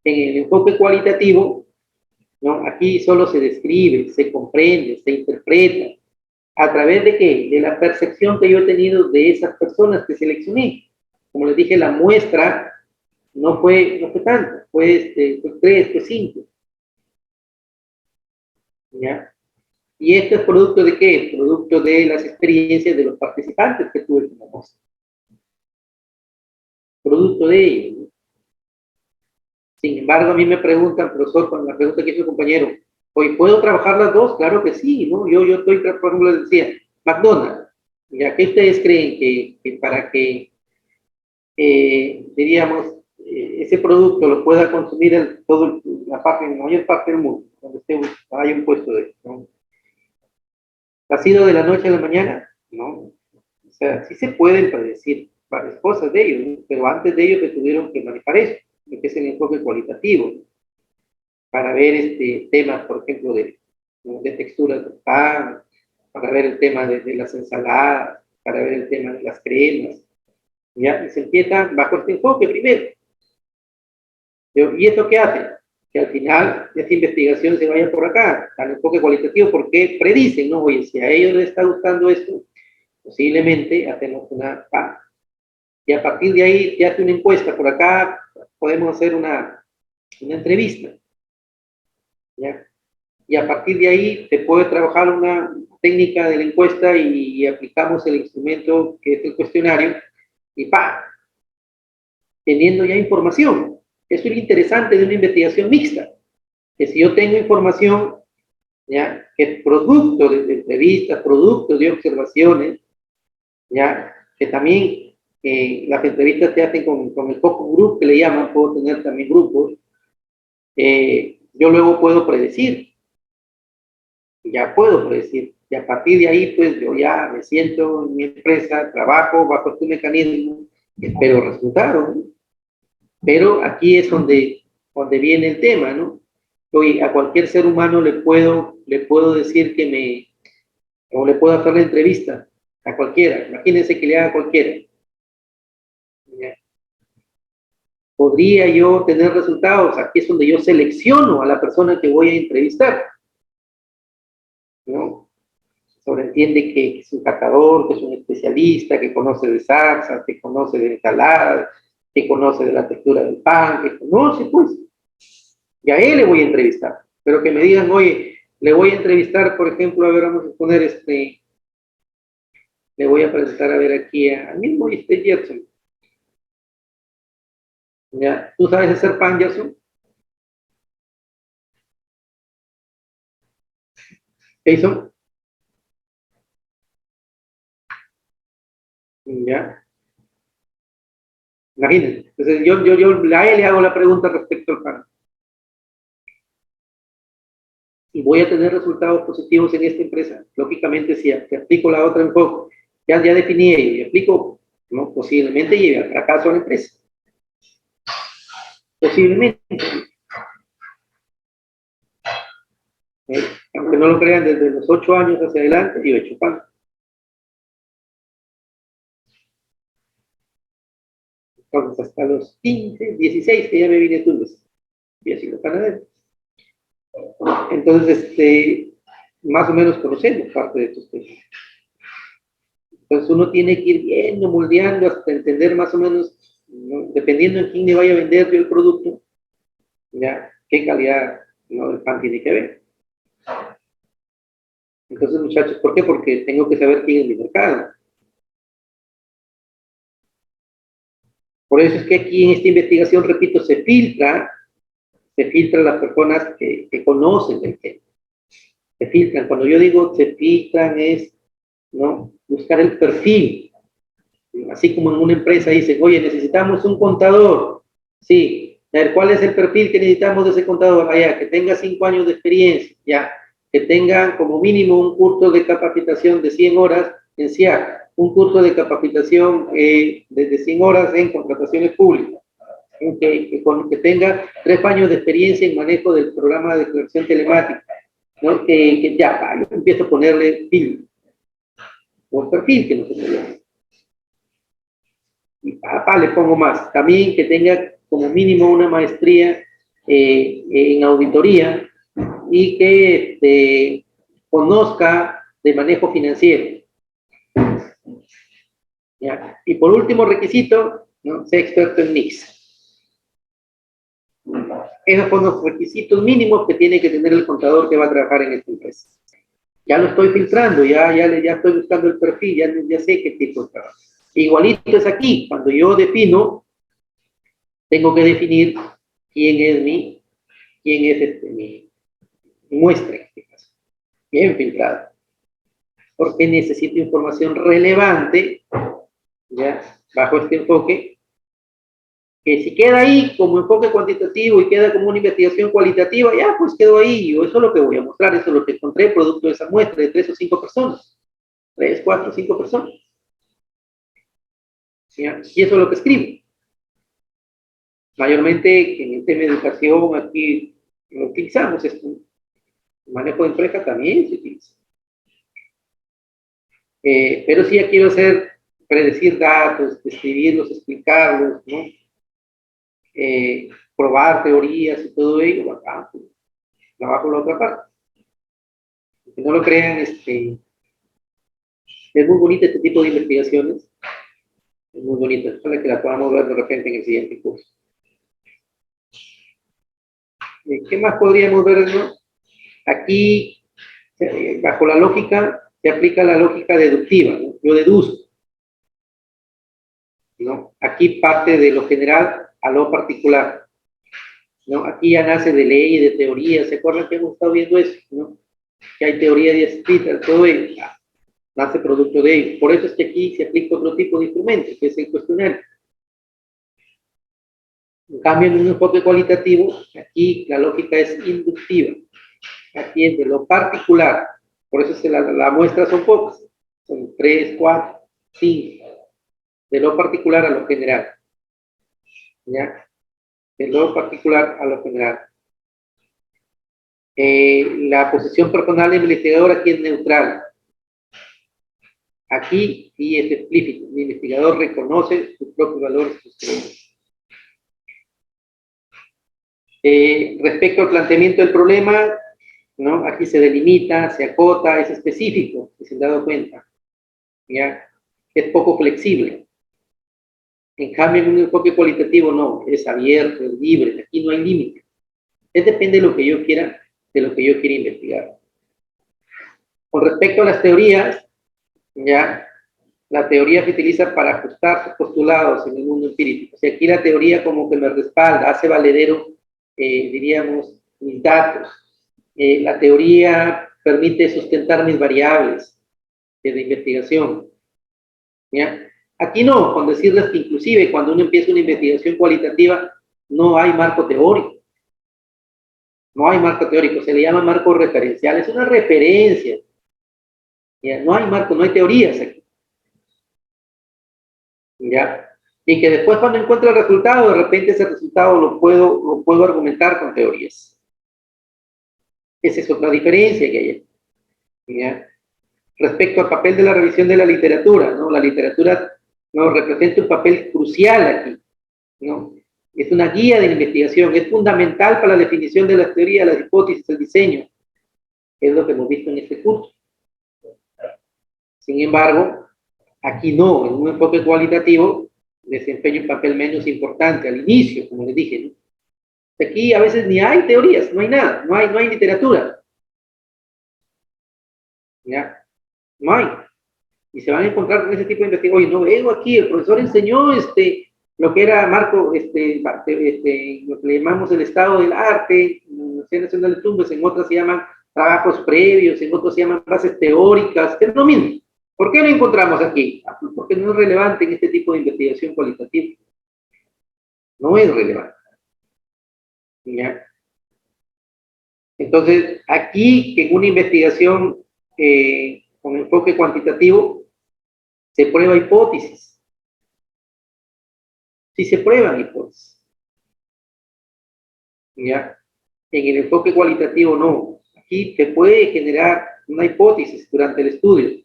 En el enfoque cualitativo, ¿no? Aquí solo se describe, se comprende, se interpreta. ¿A través de qué? De la percepción que yo he tenido de esas personas que seleccioné. Como les dije, la muestra no fue tanto, fue 3, fue 5. ¿Ya? ¿Y esto es producto de qué? Producto de las experiencias de los participantes que tuve como muestra. Producto de ello, ¿no? Sin embargo, a mí me preguntan, profesor, con la pregunta que hizo el compañero, ¿hoy puedo trabajar las dos? Claro que sí, ¿no? Yo estoy, por ejemplo, les decía, McDonald's, ¿ya? ¿Qué ustedes creen que para que, diríamos, ese producto lo pueda consumir en la mayor parte del mundo, donde hay un puesto de esto, ¿no? ¿Ha sido de la noche a la mañana? No. O sea, sí se pueden predecir varias cosas de ellos, ¿no? Pero antes de ello se tuvieron que manejar eso, que es el enfoque cualitativo, ¿no? Para ver temas, por ejemplo, de texturas del pan, para ver el tema de las ensaladas, para ver el tema de las cremas, ¿ya? Y se empieza bajo este enfoque primero. ¿Y esto qué hace? Que al final esta investigación se vaya por acá, al enfoque cualitativo, porque predicen, ¿no? Oye, si a ellos les está gustando esto, posiblemente hacemos una PAN. Y a partir de ahí se hace una encuesta. Por acá podemos hacer una entrevista, ¿ya? Y a partir de ahí se puede trabajar una técnica de la encuesta y aplicamos el instrumento que es el cuestionario y ¡pam! Teniendo ya información. Eso es lo interesante de una investigación mixta, que si yo tengo información, ¿ya? Que es producto de entrevistas, producto de observaciones, ¿ya? Que también las entrevistas se hacen con el focus group, que le llaman, puedo tener también grupos, yo luego puedo predecir, ya puedo predecir, y a partir de ahí, pues yo ya me siento en mi empresa, trabajo bajo este mecanismo, y espero resultados, ¿no? Pero aquí es donde viene el tema, ¿no? Hoy a cualquier ser humano le puedo decir o le puedo hacer la entrevista a cualquiera, imagínense que le haga a cualquiera. ¿Podría yo tener resultados? Aquí es donde yo selecciono a la persona que voy a entrevistar, ¿no? Sobreentiende que es un catador, que es un especialista, que conoce de salsa, que conoce de ensalada, que conoce de la textura del pan, que conoce, pues. Y a él le voy a entrevistar. Pero que me digan, oye, le voy a entrevistar, por ejemplo, a ver, vamos a poner le voy a presentar a ver aquí al mismo Jackson. ¿Ya? ¿Tú sabes hacer pan, Jackson? Jason, ¿ya? Imagínense. Entonces yo a él le hago la pregunta respecto al pan. Y voy a tener resultados positivos en esta empresa. Lógicamente, si aplico la otra enfoque, ya definí y aplico, ¿no? Posiblemente lleve al fracaso a la empresa. Posiblemente. Aunque no lo crean, desde los 8 años hacia adelante, yo he hecho pan. Entonces, hasta los 15, 16, que ya me vine a Tumbes, y he sido panadero. Entonces, más o menos conocemos parte de estos temas. Entonces, uno tiene que ir viendo, moldeando, hasta entender más o menos, ¿no? Dependiendo en quién le vaya a vender yo el producto, ya, qué calidad, ¿no?, del pan tiene que ver. Entonces, muchachos, ¿por qué? Porque tengo que saber quién es mi mercado. Por eso es que aquí en esta investigación, repito, se filtra las personas que conocen el tema. Se filtran. Cuando yo digo se filtran es, ¿no?, buscar el perfil. Así como en una empresa dicen, oye, necesitamos un contador. Sí, a ver, ¿cuál es el perfil que necesitamos de ese contador? Allá, que tenga 5 años de experiencia, ya, que tenga como mínimo un curso de capacitación de 100 horas en SIAC, un curso de capacitación de 100 horas en contrataciones públicas, que tenga 3 años de experiencia en manejo del programa de declaración telemática, ¿no? Que ya, yo empiezo a ponerle film, o el perfil que nosotros le. Y le pongo más. También que tenga como mínimo una maestría en auditoría y que conozca de manejo financiero. ¿Ya? Y por último requisito, ¿no?, sea experto en mix. Esos son los requisitos mínimos que tiene que tener el contador que va a trabajar en esta empresa. Ya lo estoy filtrando, ya estoy buscando el perfil, ya sé qué tipo de trabajo. Igualito es aquí, cuando yo defino, tengo que definir quién es mi muestra, en este caso. Bien filtrado. Porque necesito información relevante, ya, bajo este enfoque, que si queda ahí como enfoque cuantitativo y queda como una investigación cualitativa, ya pues quedó ahí, yo eso es lo que voy a mostrar, eso es lo que encontré producto de esa muestra de 3 o 5 personas, 3, 4, 5 personas. ¿Ya? Y eso es lo que escribo. Mayormente en el tema de educación aquí lo utilizamos, esto. El manejo de empresa también se utiliza. Pero sí ya quiero hacer, predecir datos, describirlos, explicarlos, ¿no? Probar teorías y todo ello, acá, trabajo la otra parte. Que no lo crean, es muy bonito este tipo de investigaciones, es muy bonito, ojalá que la podamos ver de repente en el siguiente curso. ¿Qué más podríamos ver, no? Aquí, bajo la lógica, se aplica la lógica deductiva, ¿no? Yo deduzco, ¿no? Aquí parte de lo general a lo particular, ¿no? Aquí ya nace de ley y de teoría, ¿se acuerdan que hemos estado viendo eso, no? Que hay teoría de escrita, todo ello, nace producto de ello. Por eso es que aquí se aplica otro tipo de instrumento, que es el cuestionario. En cambio, en un enfoque cualitativo, aquí la lógica es inductiva. Aquí es de lo particular. Por eso es que la muestra son pocas. Son 3, 4, 5. De lo particular a lo general. ¿Ya? De lo particular a lo general. La posición personal del investigador aquí es neutral. Aquí sí es explícito. El investigador reconoce sus propios valores, sus creencias. Respecto al planteamiento del problema, ¿no? Aquí se delimita, se acota, es específico, si se han dado cuenta. ¿Ya? Es poco flexible. En cambio, en un enfoque cualitativo no, es abierto, es libre, aquí no hay límite. depende de lo que yo quiera, de lo que yo quiera investigar. Con respecto a las teorías, ya, la teoría se utiliza para ajustar sus postulados en el mundo empírico. O sea, aquí la teoría como que me respalda, hace valedero, diríamos, mis datos. La teoría permite sustentar mis variables de investigación. ¿Ya? Aquí no, con decirles que inclusive cuando uno empieza una investigación cualitativa, no hay marco teórico. No hay marco teórico, se le llama marco referencial, es una referencia. ¿Ya? No hay marco, no hay teorías aquí. ¿Ya? Y que después cuando encuentro el resultado, de repente ese resultado lo puedo argumentar con teorías. Esa es otra diferencia que hay. ¿Ya? Respecto al papel de la revisión de la literatura, ¿no? La literatura nos representa un papel crucial aquí, ¿no? Es una guía de la investigación, es fundamental para la definición de las teorías, las hipótesis, el diseño, es lo que hemos visto en este curso. Sin embargo, aquí no, en un enfoque cualitativo desempeña un papel menos importante al inicio, como les dije, ¿no? Aquí a veces ni hay teorías, no hay nada, no hay literatura. ¿Ya? No hay. Y se van a encontrar con ese tipo de investigación. Oye, no veo aquí, el profesor enseñó lo que era marco, lo que le llamamos el estado del arte, en la Universidad Nacional de Tumbes, en otras se llaman trabajos previos, en otros se llaman bases teóricas, que es lo mismo. ¿Por qué lo encontramos aquí? Pues porque no es relevante en este tipo de investigación cualitativa. No es relevante. ¿Ya? Entonces, aquí, que en una investigación con enfoque cuantitativo, se prueba hipótesis. Sí se prueban hipótesis. ¿Ya? En el enfoque cualitativo no. Aquí se puede generar una hipótesis durante el estudio.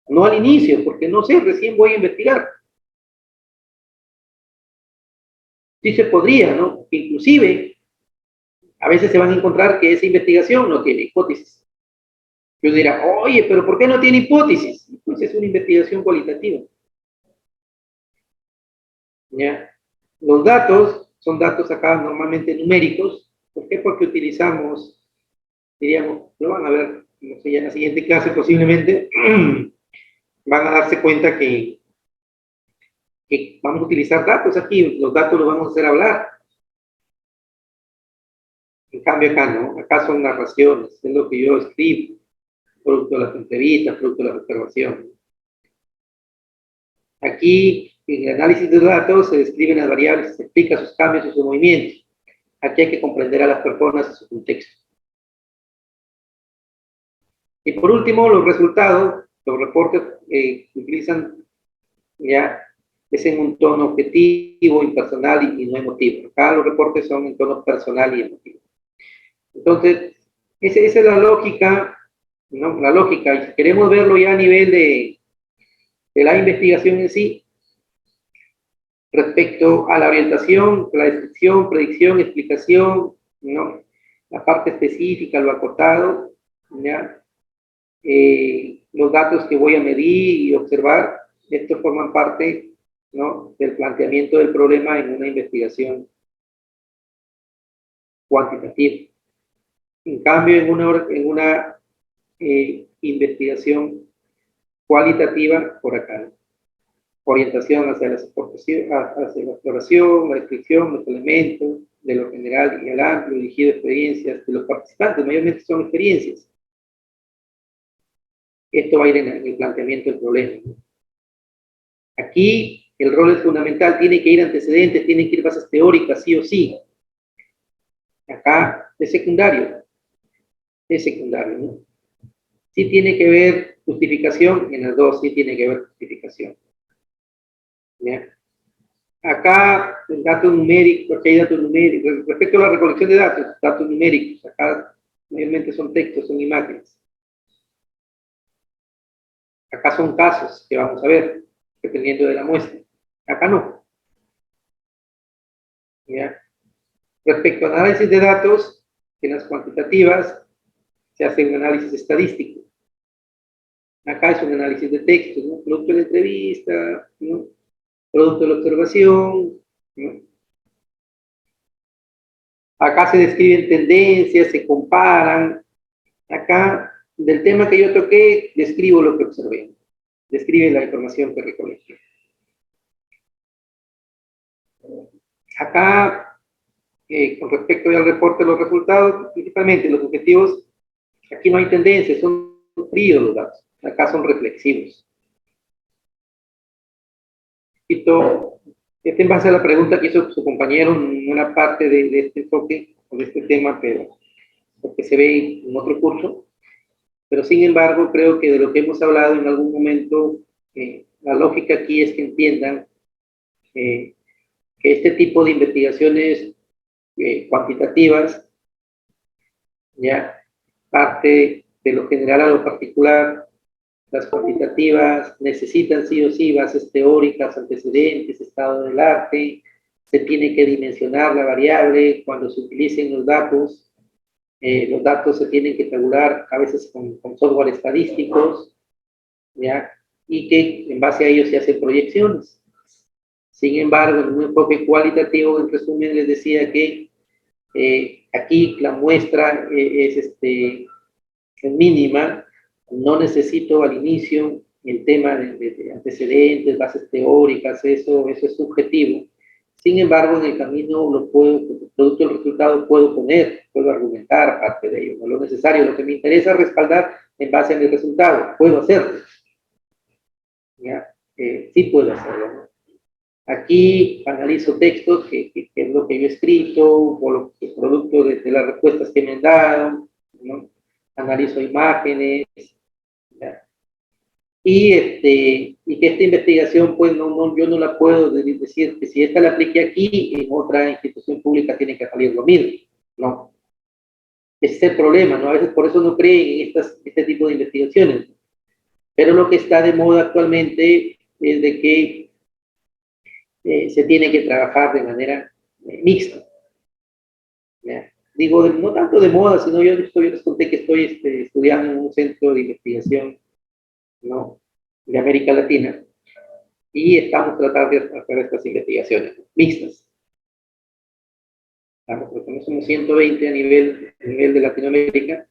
No al inicio, porque no sé, recién voy a investigar. Sí se podría, ¿no? Inclusive, a veces se van a encontrar que esa investigación no tiene hipótesis. Yo dirá, oye, pero ¿por qué no tiene hipótesis? Pues es una investigación cualitativa. ¿Ya? Los datos son datos acá normalmente numéricos. ¿Por qué? Porque utilizamos, diríamos, lo van a ver, no sé, ya en la siguiente clase posiblemente, van a darse cuenta que vamos a utilizar datos aquí, los datos los vamos a hacer hablar. En cambio acá no, acá son narraciones, es lo que yo escribo, producto de las entrevistas, producto de la observación. Aquí, en el análisis de datos, se describen las variables, se explica sus cambios y sus movimientos. Aquí hay que comprender a las personas y su contexto. Y por último, los resultados, los reportes que utilizan ya es en un tono objetivo, impersonal y no emotivo. Acá los reportes son en tono personal y emotivo. Entonces, esa es la lógica, ¿no? La lógica, y si queremos verlo ya a nivel de la investigación en sí, respecto a la orientación, la descripción, predicción, explicación, ¿no? La parte específica, lo acotado, ¿ya? Los datos que voy a medir y observar, estos forman parte, ¿no?, del planteamiento del problema en una investigación cuantitativa. En cambio, en una investigación cualitativa, por acá, orientación hacia la exploración, la descripción, los elementos, de lo general y el amplio, dirigido a experiencias de los participantes, mayormente son experiencias. Esto va a ir en el planteamiento del problema. Aquí el rol es fundamental, tiene que ir antecedentes, tiene que ir bases teóricas, sí o sí. Acá es secundario, ¿no? Sí tiene que ver justificación, en las dos sí tiene que ver justificación. ¿Ya? Acá el dato numérico, porque hay datos numéricos, respecto a la recolección de datos numéricos, acá mayormente son textos, son imágenes. Acá son casos que vamos a ver, dependiendo de la muestra. Acá no. ¿Ya? Respecto al análisis de datos, en las cuantitativas se hace un análisis estadístico. Acá es un análisis de textos, ¿no? Producto de la entrevista, ¿no? Producto de la observación, ¿no? Acá se describen tendencias, se comparan. Acá, del tema que yo toqué, describo lo que observé. Describe la información que recolecté. Acá, con respecto al reporte de los resultados, principalmente los objetivos, aquí no hay tendencias, son fríos los datos. Acá son reflexivos. Esto en base a la pregunta que hizo su compañero en una parte de este enfoque, de este tema, pero porque se ve en otro curso. Pero sin embargo, creo que de lo que hemos hablado en algún momento, la lógica aquí es que entiendan que este tipo de investigaciones cuantitativas ya parte de lo general a lo particular. Las cuantitativas necesitan sí o sí bases teóricas, antecedentes, estado del arte, se tiene que dimensionar la variable cuando se utilicen los datos se tienen que tabular a veces con software estadísticos, ¿ya? Y que en base a ellos se hacen proyecciones. Sin embargo, en un enfoque cualitativo, en resumen, les decía que aquí la muestra es mínima, no necesito al inicio el tema de antecedentes, bases teóricas, eso es subjetivo. Sin embargo, en el camino producto del resultado puedo argumentar parte de ello, no lo necesario, lo que me interesa es respaldar en base a mi resultado, puedo hacerlo. ¿Ya? Sí puedo hacerlo, ¿no? Aquí analizo textos, que es lo que yo he escrito, o lo que producto de las respuestas que me han dado, ¿no? Analizo imágenes, ¿ya? Y que esta investigación, pues, yo no la puedo decir que si esta la apliqué aquí, en otra institución pública tiene que salir lo mismo, ¿no? Ese es el problema, ¿no? A veces por eso no creen en este tipo de investigaciones. Pero lo que está de moda actualmente es de que se tiene que trabajar de manera mixta. ¿Ya? Digo, no tanto de moda, sino yo les conté que estoy estudiando en un centro de investigación, ¿no?, de América Latina, y estamos tratando de hacer estas investigaciones mixtas. Porque somos 120 a nivel de Latinoamérica,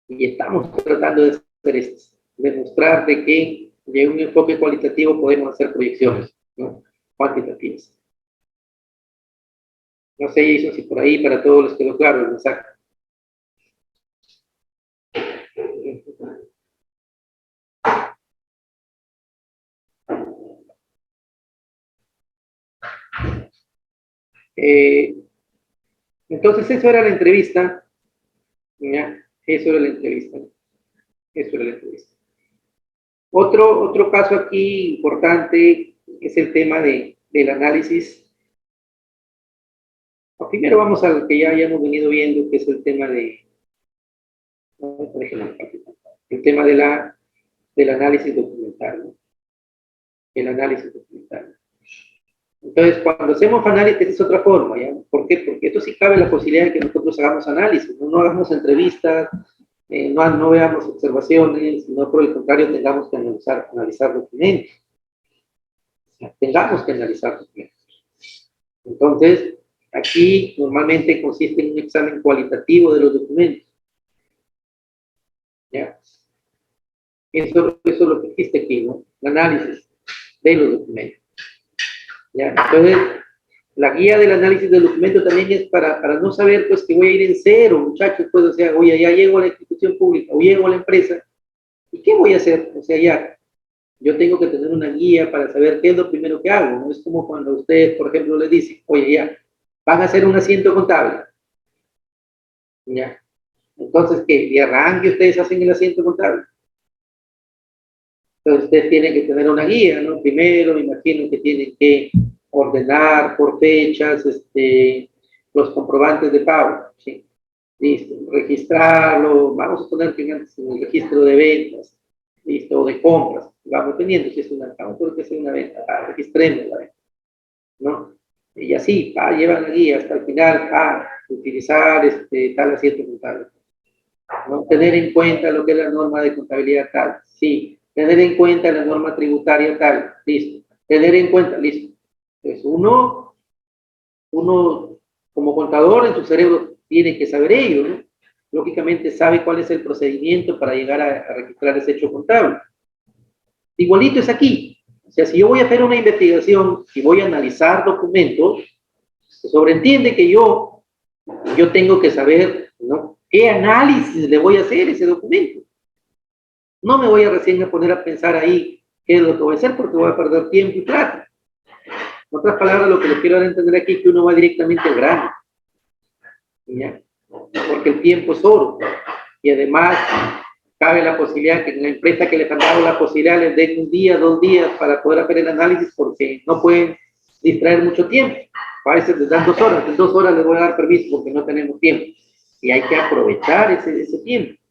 y estamos tratando de hacer esto, demostrar de que de un enfoque cualitativo podemos hacer proyecciones, ¿no?, cuantitativas. No sé, Jason, si por ahí para todos les quedó claro el mensaje. Entonces, eso era la entrevista. ¿Ya? Eso era la entrevista. Eso era la entrevista. Otro caso aquí importante es el tema del análisis. Primero vamos a lo que ya hemos venido viendo, que es el tema el tema del análisis documental, ¿no? El análisis documental. Entonces, cuando hacemos análisis es otra forma, ¿ya? ¿Por qué? Porque esto sí cabe la posibilidad de que nosotros hagamos análisis, no hagamos entrevistas, no veamos observaciones, sino por el contrario tengamos que analizar documentos. O sea, tengamos que analizar documentos. Entonces, aquí normalmente consiste en un examen cualitativo de los documentos. ¿Ya? Eso es lo que existe aquí, ¿no? El análisis de los documentos. ¿Ya? Entonces, la guía del análisis del documento también es para no saber, pues, que voy a ir en cero, muchachos, pues, o sea, oye, ya llego a la institución pública o llego a la empresa, ¿y qué voy a hacer? O sea, ya, yo tengo que tener una guía para saber qué es lo primero que hago, ¿no? Es como cuando ustedes, por ejemplo, les dicen, oye, ya, van a hacer un asiento contable, ¿ya? Entonces, ¿qué? De arranque ustedes hacen el asiento contable. Entonces, ustedes tienen que tener una guía, ¿no? Primero, me imagino que tienen que ordenar por fechas, los comprobantes de pago, ¿sí? Listo, registrarlo, vamos a poner que antes en el registro de ventas, listo, o de compras, vamos teniendo, si es vamos a que es una venta, registremos la venta, ¿no? Y así, llevan la guía hasta el final, utilizar tal asiento contable, ¿no? Tener en cuenta lo que es la norma de contabilidad tal, sí, tener en cuenta la norma tributaria tal, listo, tener en cuenta, listo. Pues uno como contador en su cerebro tiene que saber ello, ¿no? Lógicamente sabe cuál es el procedimiento para llegar a registrar ese hecho contable. Igualito es aquí. O sea, si yo voy a hacer una investigación y voy a analizar documentos, se sobreentiende que yo tengo que saber, ¿no?, qué análisis le voy a hacer a ese documento. No me voy a recién a poner a pensar ahí qué es lo que voy a hacer porque voy a perder tiempo y plata. En otras palabras, lo que les quiero dar a entender aquí es que uno va directamente al grano, ¿ya? Porque el tiempo es oro. Y además, cabe la posibilidad que en la empresa que les han dado la posibilidad les den un día, 2 días para poder hacer el análisis porque no pueden distraer mucho tiempo. A veces les dan 2 horas, en 2 horas les voy a dar permiso porque no tenemos tiempo. Y hay que aprovechar ese tiempo.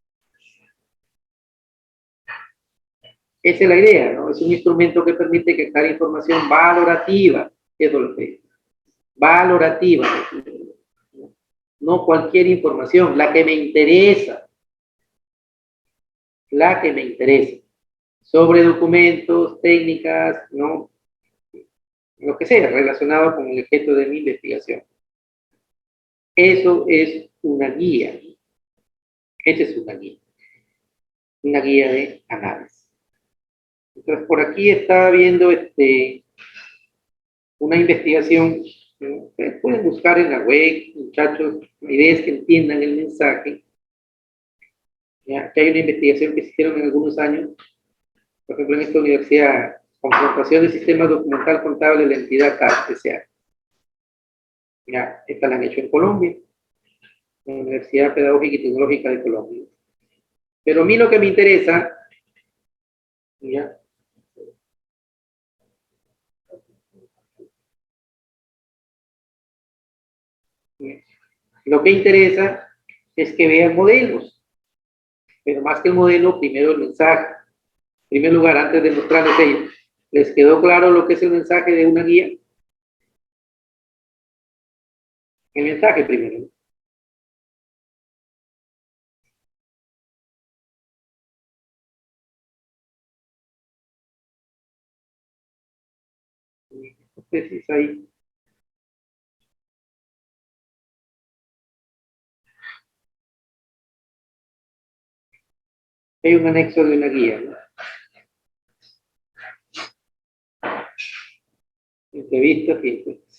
Esa es la idea, ¿no? Es un instrumento que permite captar información valorativa. Eso es lo que es. Valorativa. No cualquier información, la que me interesa. La que me interesa. Sobre documentos, técnicas, ¿no? Lo que sea relacionado con el objeto de mi investigación. Eso es una guía. Esa es una guía de análisis. Entonces, por aquí estaba viendo una investigación. Ustedes pueden buscar en la web, muchachos, la idea es que entiendan el mensaje. ¿Ya? Que hay una investigación que se hicieron en algunos años, por ejemplo, en esta universidad, confrontación del sistema documental contable de la entidad CAS S.A. Ya, esta la han hecho en Colombia, en la Universidad Pedagógica y Tecnológica de Colombia. Pero a mí lo que me interesa, ¿ya? Lo que interesa es que vean modelos, pero más que el modelo, primero el mensaje. En primer lugar, antes de mostrarles ello, ¿les quedó claro lo que es el mensaje de una guía? El mensaje primero. Entonces, ahí. Hay un anexo de una guía, ¿no? Entrevistas y encuestas.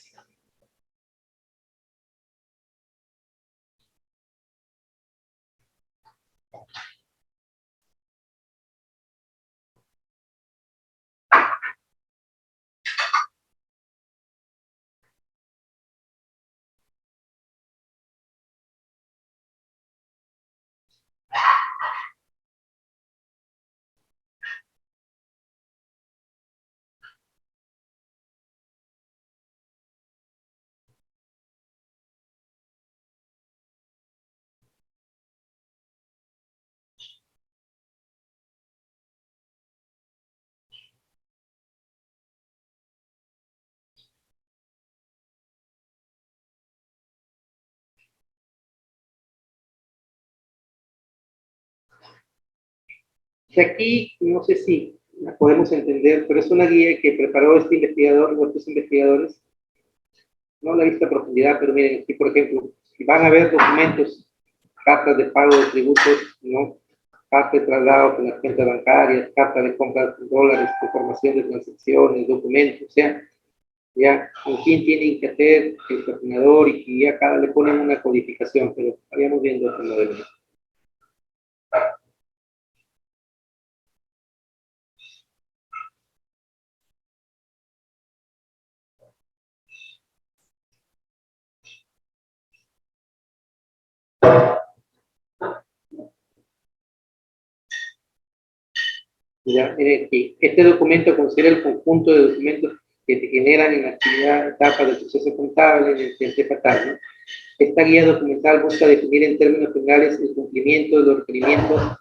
Y aquí, no sé si la podemos entender, pero es una guía que preparó este investigador o estos investigadores. No la he visto a profundidad, pero miren, aquí, por ejemplo, si van a ver documentos, cartas de pago de tributos, ¿no? Carta de traslado con las cuentas bancarias, carta de compra de dólares, información de transacciones, documentos, o sea, ya con quién tienen que hacer el coordinador y que ya cada le ponen una codificación, pero estaríamos viendo este modelo. Ya, miren, que este documento considera el conjunto de documentos que se generan en la actividad etapa del proceso contable en el cliente fatal, ¿no? Esta guía documental busca definir en términos generales el cumplimiento de los requerimientos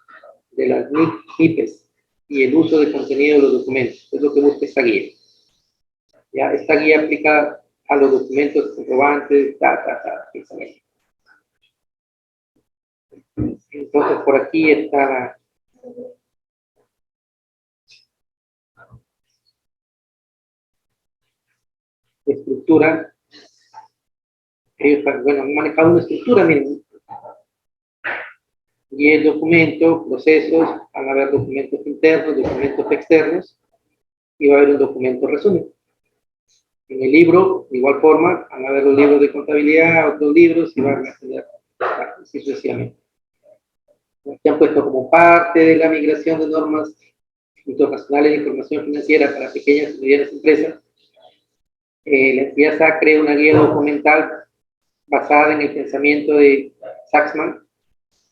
de las MIPES y el uso de contenido de los documentos. Es lo que busca esta guía. ¿Ya? Esta guía aplica a los documentos comprobantes, Entonces, por aquí está la estructura ellos, bueno, han manejado una estructura misma. Y el documento, procesos, van a haber documentos internos, documentos externos, y va a haber un documento resumen. En el libro, de igual forma, van a haber los libros de contabilidad, otros libros, y van a tener así sucesivamente. Que han puesto como parte de la migración de normas internacionales de información financiera para pequeñas y medianas empresas, la entidad SAC crea una guía documental basada en el pensamiento de Saxman,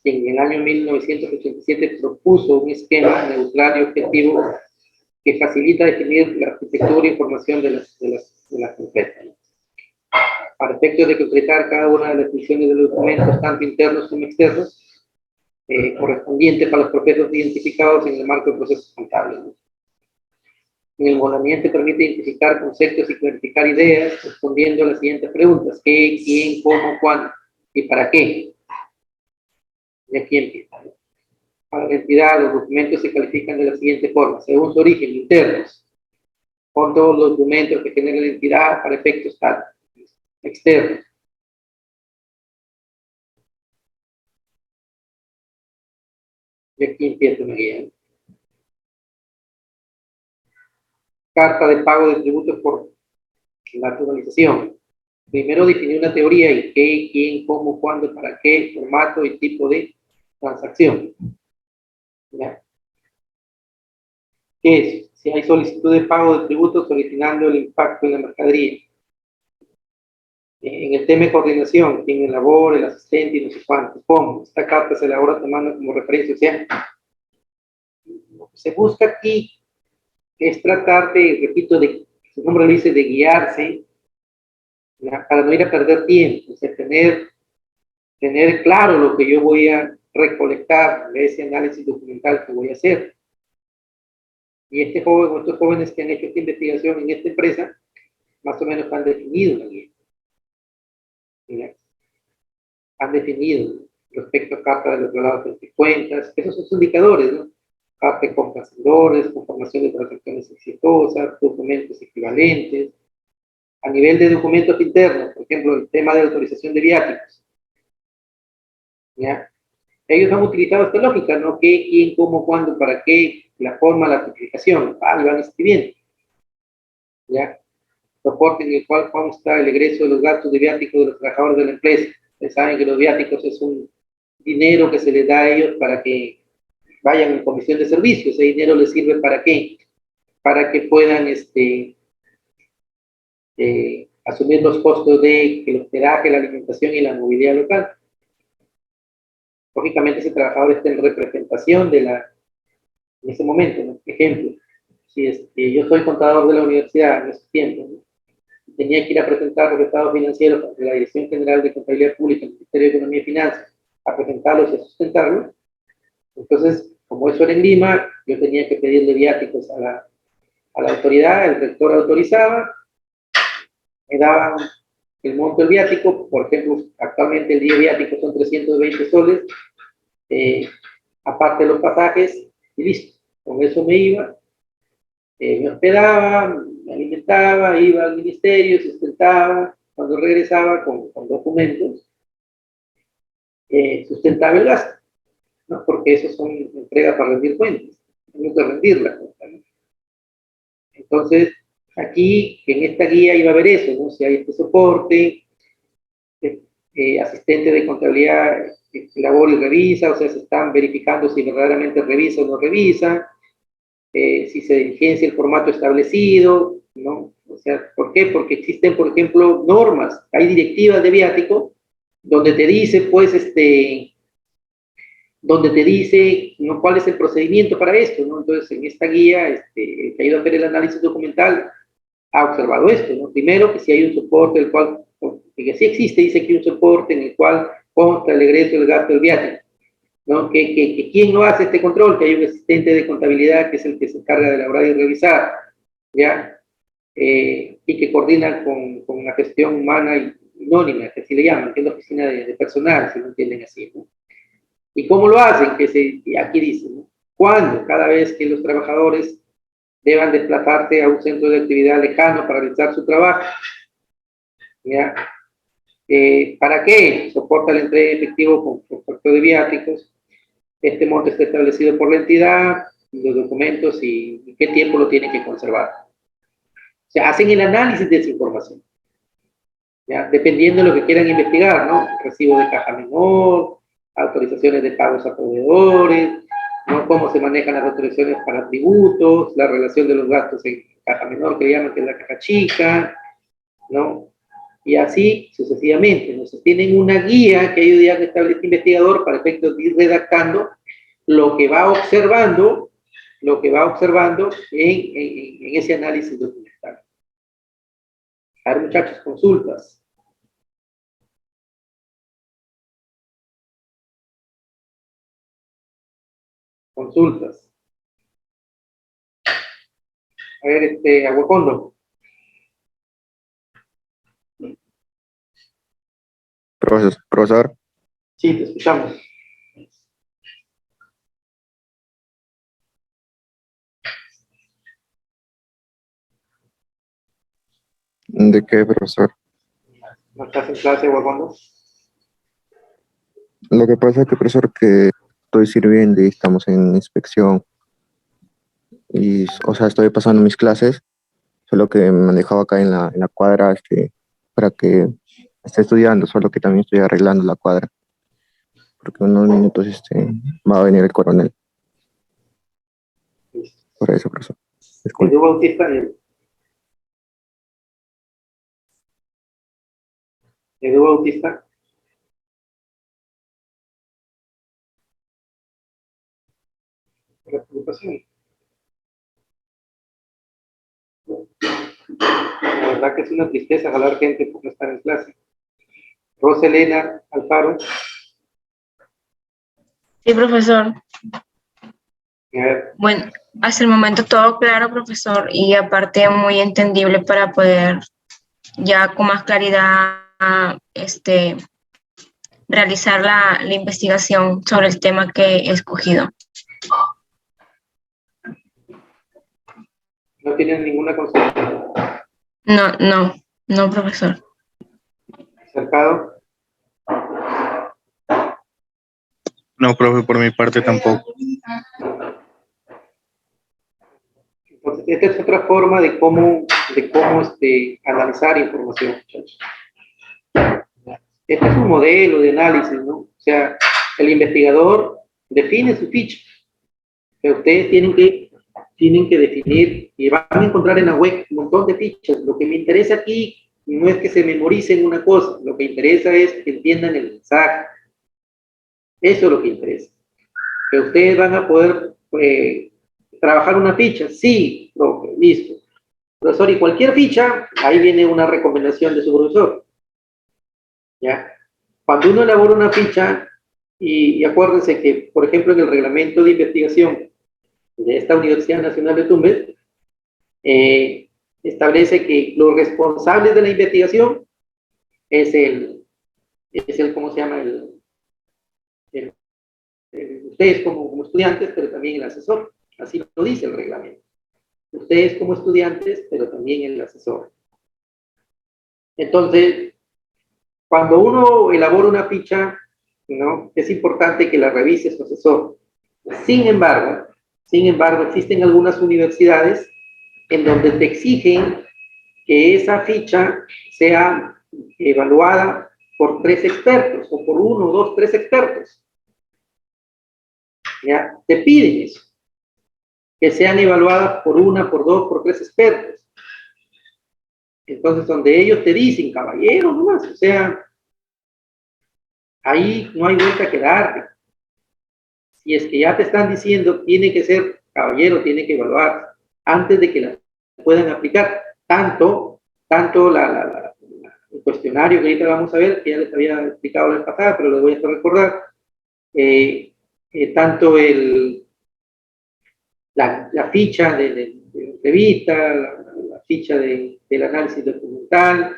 quien en el año 1987 propuso un esquema neutral y objetivo que facilita definir la arquitectura e información de las empresas. Para efectos de concretar cada una de las definiciones de los documentos, tanto internos como externos, correspondiente para los procesos identificados en el marco de procesos contables. En el modelamiento permite identificar conceptos y clarificar ideas respondiendo a las siguientes preguntas: ¿qué, quién, cómo, cuándo y para qué? Y aquí empieza. Para la entidad, los documentos se califican de la siguiente forma: según su origen, internos, con todos los documentos que genera la entidad para efectos tal. Externos. Y aquí empieza una guía. Carta de pago de tributos por naturalización. Primero definir una teoría y qué, quién, cómo, cuándo, para qué, formato y tipo de transacción. ¿Ya? ¿Qué es? Si hay solicitud de pago de tributos originando el impacto en la mercadería. En el tema de coordinación, quien elabora, el asistente y no sé cuánto. ¿Cómo? Esta carta se elabora tomando como referencia. O sea, lo que se busca aquí es tratar de, repito, de, su nombre lo dice, de guiarse, ¿ya? Para no ir a perder tiempo, o sea, tener claro lo que yo voy a recolectar de ese análisis documental que voy a hacer. Y estos jóvenes que han hecho esta investigación en esta empresa, más o menos han definido la guía. ¿Ya? Han definido respecto a carta de los relatos de cuentas, esos son sus indicadores, ¿no? Carta de compras vendedores, conformación de transacciones exitosas, documentos equivalentes. A nivel de documentos internos, por ejemplo, el tema de autorización de viáticos. ¿Ya? Ellos han utilizado esta lógica, ¿no? ¿Qué, quién, cómo, cuándo, para qué, la forma, la tipificación. Y van escribiendo. ¿Ya? Soporte en el cual consta el egreso de los gastos de viáticos de los trabajadores de la empresa. Ustedes saben que los viáticos es un dinero que se les da a ellos para que vayan en comisión de servicios. Ese dinero les sirve para qué? Para que puedan asumir los costos de el hospedaje, la alimentación y la movilidad local. Lógicamente ese trabajador está en representación de en ese momento, ¿no? Ejemplo, si yo soy contador de la universidad en esos tiempos, ¿no? Tenía que ir a presentar los estados financieros ante la Dirección General de Contabilidad Pública, el Ministerio de Economía y Finanzas, a presentarlos y a sustentarlos. Entonces, como eso era en Lima, yo tenía que pedirle viáticos a la autoridad, el rector autorizaba, me daban el monto del viático, por ejemplo, actualmente el día viático son 320 soles, aparte de los pasajes, y listo. Con eso me iba, me hospedaba, me alimentaba, iba al ministerio, sustentaba, cuando regresaba con documentos, sustentaba el gasto, ¿no? Porque eso son entregas para rendir cuentas, tengo que rendirla, ¿no? Entonces, aquí, en esta guía iba a haber eso, ¿no? Si hay este soporte, asistente de contabilidad elabora y revisa, o sea, se están verificando si verdaderamente revisa o no revisa, si se diligencia el formato establecido, ¿no? O sea, ¿por qué? Porque existen, por ejemplo, normas, hay directivas de viático, donde te dice, pues, donde te dice, ¿no?, cuál es el procedimiento para esto, ¿no? Entonces, en esta guía, que ha ido a hacer el análisis documental, ha observado esto, ¿no? Primero, que si hay un soporte, el cual, que sí existe, dice que hay un soporte en el cual consta el egreso del gasto del viaje, ¿no? Que ¿quién no hace este control? Que hay un asistente de contabilidad que es el que se encarga de elaborar y revisar, ¿ya? Y que coordina con la gestión humana y anónima, que así le llaman, que es la oficina de personal, si lo entienden así, ¿no? ¿Y cómo lo hacen? Aquí dice, ¿no? ¿Cuándo? Cada vez que los trabajadores deban desplazarse a un centro de actividad lejano para realizar su trabajo, ¿ya? ¿Para qué? Soporta la entrega de efectivo con factor de viáticos. Este monto está establecido por la entidad, los documentos y qué tiempo lo tiene que conservar. O sea, hacen el análisis de esa información, ¿ya? Dependiendo de lo que quieran investigar, ¿no? Recibo de caja menor, autorizaciones de pagos a proveedores, ¿no? Cómo se manejan las autorizaciones para tributos, la relación de los gastos en caja menor, que llaman que es la caja chica, ¿no? Y así sucesivamente. Entonces tienen una guía que ellos ya establece el investigador para efectos de ir redactando lo que va observando, en ese análisis documental. A ver, muchachos, consultas. Consultas. A ver, Aguacondo. Profesor, Sí, te escuchamos. ¿de qué, profesor? ¿No estás en clase, Aguacondo? Lo que pasa es que, profesor, que estoy sirviendo y estamos en inspección y, o sea, estoy pasando mis clases, solo que me han dejado acá en la cuadra, para que esté estudiando, solo que también estoy arreglando la cuadra, porque en unos minutos, va a venir el coronel, por eso, profesor. Disculpe. Edu Bautista, Edu Bautista. La preocupación. La verdad que es una tristeza jalar gente por no estar en clase. Roselena Alfaro. Sí, profesor. A ver, Bueno, hasta el momento todo claro, profesor, y aparte muy entendible para poder ya con más claridad realizar la investigación sobre el tema que he escogido. no tienen ninguna consulta. No, profesor. Cercado. No, profe, por mi parte tampoco. Entonces, esta es otra forma de cómo analizar información, muchachos. Este es un modelo de análisis, ¿no? O sea, el investigador define su ficha. Que ustedes tienen que definir y van a encontrar en la web un montón de fichas. Lo que me interesa aquí no es que se memoricen una cosa, lo que interesa es que entiendan el mensaje. Eso es lo que interesa. Que ustedes van a poder trabajar una ficha. Sí, profe, listo. Profesor, y cualquier ficha, ahí viene una recomendación de su profesor. ¿Ya? Cuando uno elabora una ficha, y acuérdense que, por ejemplo, en el reglamento de investigación de esta Universidad Nacional de Tumbes, establece que los responsables de la investigación es ¿cómo se llama? Ustedes como estudiantes, pero también el asesor. Así lo dice el reglamento. Ustedes como estudiantes, pero también el asesor. Entonces, cuando uno elabora una ficha, ¿no? Es importante que la revise su asesor. Sin embargo, existen algunas universidades en donde te exigen que esa ficha sea evaluada por 3 expertos, o por 1, 2, 3 expertos. ¿Ya? Te piden eso, que sean evaluadas por 1, por 2, por 3 expertos. Entonces, donde ellos te dicen, caballero, nomás, o sea, ahí no hay vuelta que darle. Si es que ya te están diciendo, tiene que ser caballero, tiene que evaluar antes de que la puedan aplicar. Tanto el cuestionario que ahorita vamos a ver, que ya les había explicado la vez pasada, pero les voy a recordar, tanto la ficha de entrevista, la ficha del análisis documental.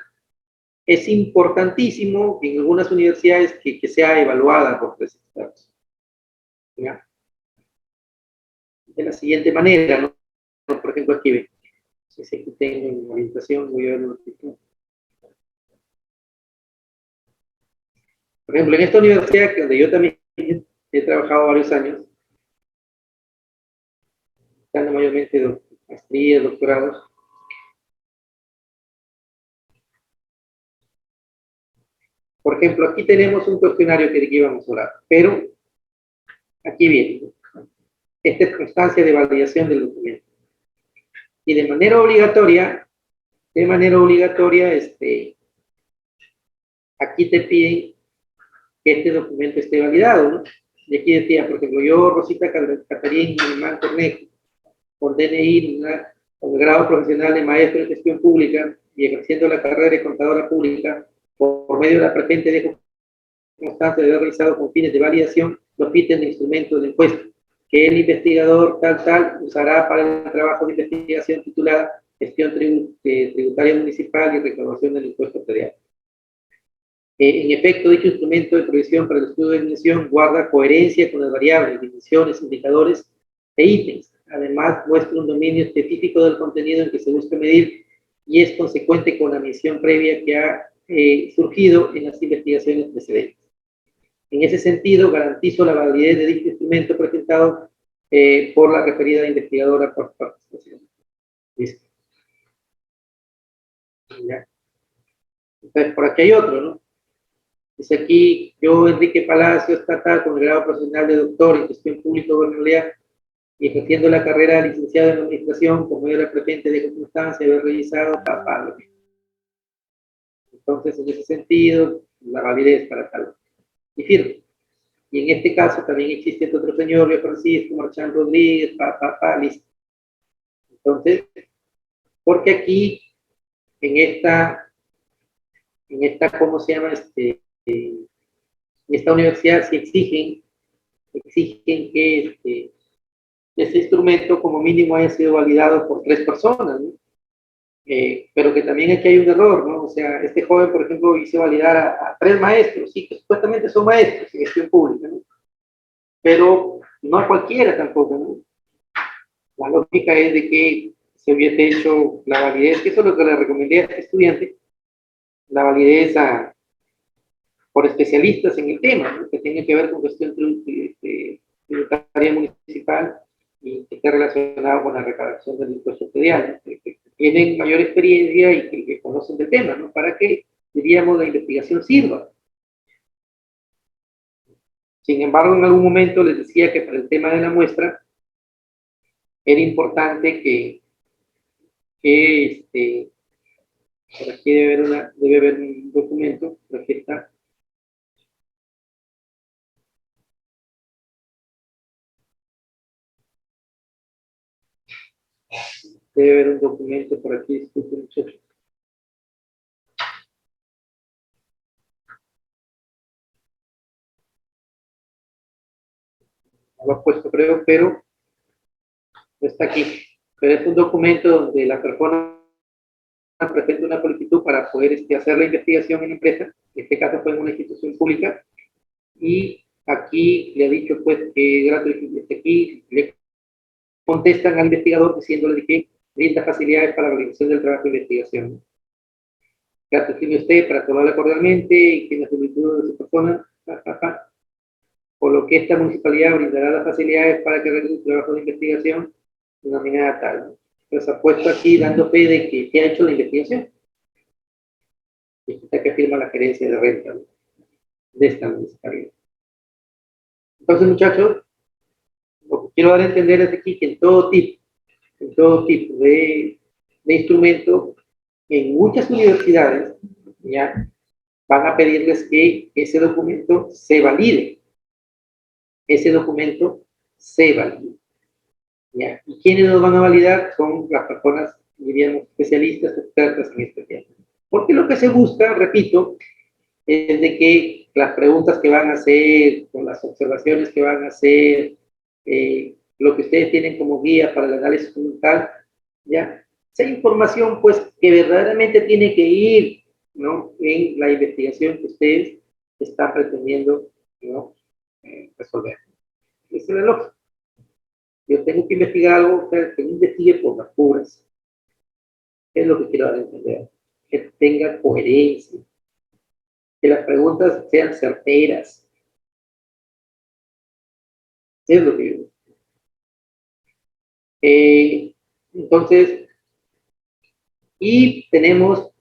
Es importantísimo en algunas universidades que sea evaluada por 3 expertos. ¿Ya? De la siguiente manera, ¿no? Por ejemplo, aquí ven, si aquí tengo en orientación, voy a ver un artículo. Por ejemplo, en esta universidad, donde yo también he trabajado varios años, dando mayormente maestrías, doctorados. Por ejemplo, aquí tenemos un cuestionario que íbamos a hablar, pero aquí viene. Esta es constancia de validación del documento. Y de manera obligatoria, aquí te piden que este documento esté validado, ¿no? Y aquí decía, por ejemplo, yo, Rosita Catarín Guzmán Cornejo, por DNI, con el grado profesional de maestro en gestión pública y ejerciendo la carrera de contadora pública, por medio de la presente dejo constancia de haber realizado con fines de validación los ítems de instrumentos de encuesta, que el investigador tal usará para el trabajo de investigación titulada Gestión Tributaria Municipal y Recaudación del Impuesto Predial. En efecto, dicho instrumento de provisión para el estudio de dimensión guarda coherencia con las variables, dimensiones, indicadores e ítems. Además, muestra un dominio específico del contenido en que se busca medir y es consecuente con la misión previa que ha surgido en las investigaciones precedentes. En ese sentido, garantizo la validez de dicho instrumento presentado por la referida investigadora por participación. Listo. ¿Ya? Entonces, por aquí hay otro, ¿no? Dice aquí, yo, Enrique Palacio, estatal, con el grado profesional de doctor en gestión pública y gobernabilidad, y ejerciendo la carrera de licenciado en administración, como yo la presente de circunstancia, haber revisado, Entonces, en ese sentido, la validez para tal. Y firme. Y en este caso también existe otro señor, Luis Francisco Marchán Rodríguez, listo. Entonces, porque aquí, en esta, ¿cómo se llama? En esta universidad sí exigen que este instrumento como mínimo haya sido validado por 3 personas, ¿no? Pero que también aquí hay un error, ¿no? O sea, este joven, por ejemplo, hizo validar a 3 maestros, sí, que supuestamente son maestros en gestión pública, ¿no? Pero no a cualquiera tampoco, ¿no? La lógica es de que se hubiese hecho la validez, que eso es lo que le recomendé a este estudiante, la validez por especialistas en el tema, ¿no? Que tiene que ver con gestión tributaria municipal y que esté relacionado con la recaudación del impuesto predial, ¿no? Que tienen mayor experiencia y que conocen del tema, ¿no? Para que, diríamos, la investigación sirva. Sin embargo, en algún momento les decía que para el tema de la muestra era importante que por aquí debe haber un documento, por aquí está. Debe haber un documento por aquí, disculpen, muchachos. No lo he puesto, creo, pero no está aquí. Pero es un documento donde la persona presenta una solicitud para poder hacer la investigación en la empresa. En este caso fue en una institución pública. Y aquí le ha dicho, pues, que gratuitamente aquí le contestan al investigador diciéndole que brinda facilidades para la realización del trabajo de investigación. Gracias, tiene usted para tomarla cordialmente y que la solicitud de su persona, por lo que esta municipalidad brindará las facilidades para que realice un trabajo de investigación denominada tal. Entonces ha puesto aquí dando fe de que se ha hecho la investigación. Y está que firma la gerencia de renta, ¿no? De esta municipalidad. Entonces, muchachos, lo que quiero dar a entender es aquí que en todo tipo de instrumento, en muchas universidades, ya van a pedirles que ese documento se valide. Ese documento se valide. ¿Ya? ¿Y quiénes lo van a validar? Son las personas, diríamos, especialistas, expertas en este tema. Porque lo que se busca, repito, es de que las preguntas que van a hacer, con las observaciones que van a hacer, lo que ustedes tienen como guía para el análisis documental, ya, esa información, pues, que verdaderamente tiene que ir, ¿no?, en la investigación que ustedes están pretendiendo, ¿no?, resolver. Esa es la lógica. Yo tengo que investigar algo, que investigue por las puras. Es lo que quiero dar a entender. Que tenga coherencia. que las preguntas sean certeras. Es lo que yo busco. Entonces, y tenemos,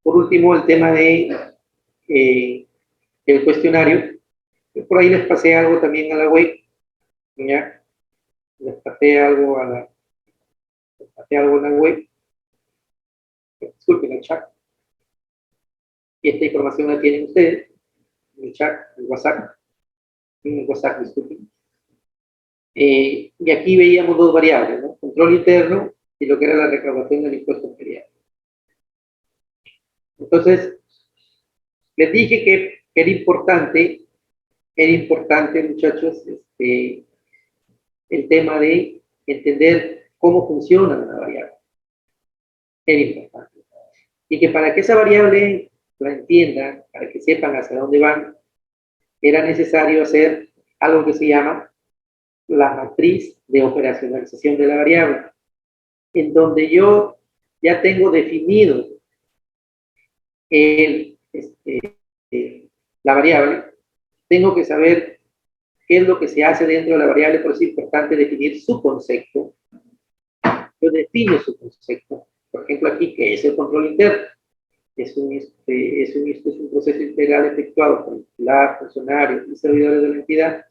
por último, el tema de el cuestionario. Por ahí les pasé algo también a la web, ¿ya? Les pasé algo en la web. Disculpen el chat. Y esta información la tienen ustedes en el chat, en el WhatsApp, disculpen. Y aquí veíamos dos variables, ¿no? Control interno y lo que era la recaudación del impuesto ferial. Entonces, les dije que era importante, muchachos, el tema de entender cómo funciona una variable. Era importante. Y que para que esa variable la entiendan, para que sepan hacia dónde van, era necesario hacer algo que se llama la matriz de operacionalización de la variable, en donde yo ya tengo definido la variable, tengo que saber qué es lo que se hace dentro de la variable, por eso es importante definir su concepto. Yo defino su concepto. Por ejemplo, aquí, ¿qué es el control interno? Es un proceso integral efectuado por titular, funcionarios y servidores de la entidad,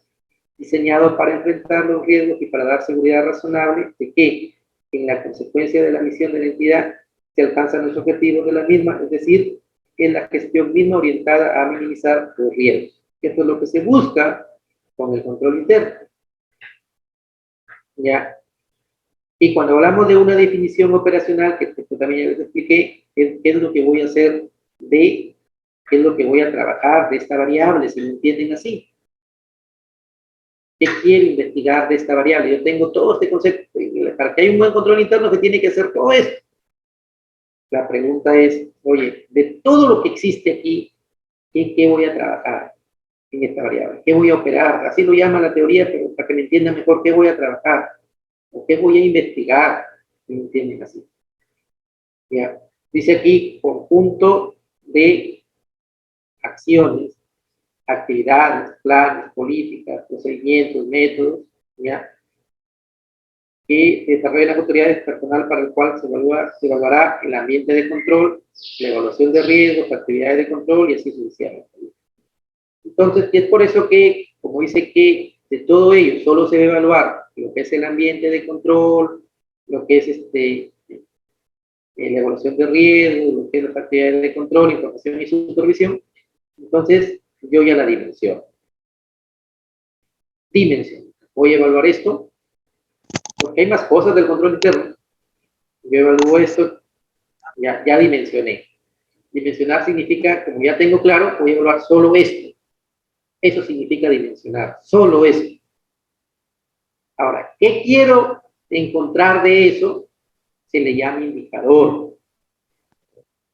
diseñado para enfrentar los riesgos y para dar seguridad razonable de que, en la consecuencia de la misión de la entidad, se alcanzan los objetivos de la misma, es decir, en la gestión misma orientada a minimizar los riesgos. Esto es lo que se busca con el control interno. ¿Ya? Y cuando hablamos de una definición operacional, que también ya les expliqué, qué es lo que voy a hacer qué es lo que voy a trabajar de esta variable, si lo entienden así. ¿Qué quiero investigar de esta variable? Yo tengo todo este concepto. Para que haya un buen control interno se tiene que hacer todo esto. La pregunta es, oye, de todo lo que existe aquí, ¿en qué voy a trabajar en esta variable? ¿Qué voy a operar? Así lo llama la teoría, pero para que me entiendan mejor, ¿qué voy a trabajar? ¿O qué voy a investigar? ¿Me entienden así? ¿Ya? Dice aquí, conjunto de acciones, actividades, planes, políticas, procedimientos, métodos, ¿ya? Que desarrollan las autoridades personal para el cual se evaluará el ambiente de control, la evaluación de riesgos, actividades de control y así sucesivamente. Entonces, es por eso que, como dice que de todo ello solo se debe evaluar lo que es el ambiente de control, lo que es la evaluación de riesgos, lo que es las actividades de control, información y supervisión. Entonces, yo ya la dimensiono. Voy a evaluar esto, porque hay más cosas del control interno. Yo evalúo esto, ya dimensioné. Dimensionar significa, como ya tengo claro, voy a evaluar solo esto. Eso significa dimensionar, solo eso. Ahora, ¿qué quiero encontrar de eso? Se le llama indicador.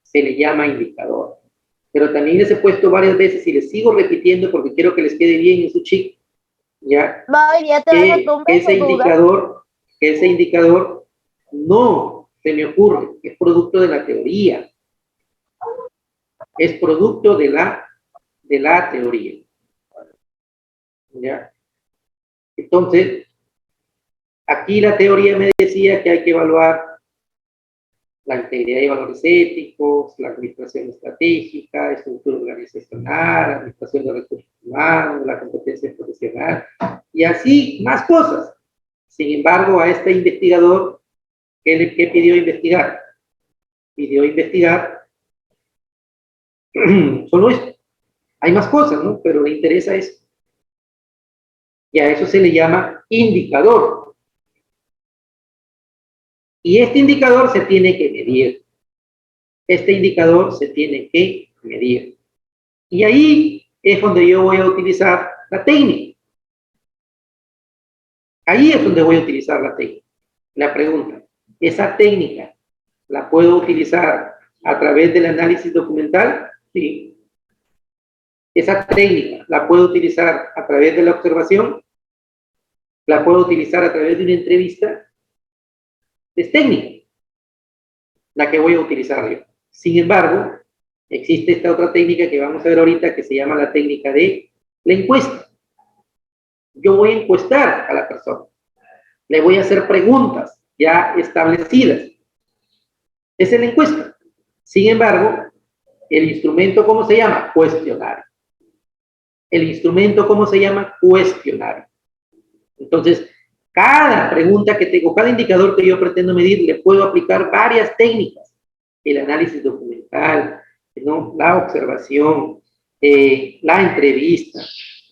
Se le llama indicador. Pero también les he puesto varias veces y les sigo repitiendo porque quiero que les quede bien en su chip. ¿Ya? Ese indicador no se me ocurre, es producto de la teoría. Es producto de la teoría. ¿Ya? Entonces, aquí la teoría me decía que hay que evaluar la integridad y valores éticos, la administración estratégica, estructura organizacional, administración de recursos humanos, la competencia profesional, y así más cosas. Sin embargo, a este investigador, ¿qué pidió investigar? Pidió investigar solo esto. Hay más cosas, ¿no? Pero le interesa eso. Y a eso se le llama indicador. Y este indicador se tiene que medir. Este indicador se tiene que medir. Y ahí es donde yo voy a utilizar la técnica. Ahí es donde voy a utilizar la técnica. La pregunta, ¿esa técnica la puedo utilizar a través del análisis documental? Sí. ¿Esa técnica la puedo utilizar a través de la observación? ¿La puedo utilizar a través de una entrevista? Es técnica la que voy a utilizar yo. Sin embargo, Existe esta otra técnica que vamos a ver ahorita que se llama la técnica de la encuesta. Yo voy a encuestar a la persona. Le voy a hacer preguntas ya establecidas. Esa es la encuesta. Sin embargo, el instrumento, ¿cómo se llama? Cuestionario. El instrumento, ¿cómo se llama? Cuestionario. Entonces, cada pregunta que tengo, cada indicador que yo pretendo medir, le puedo aplicar varias técnicas. El análisis documental, ¿no? La observación, la entrevista,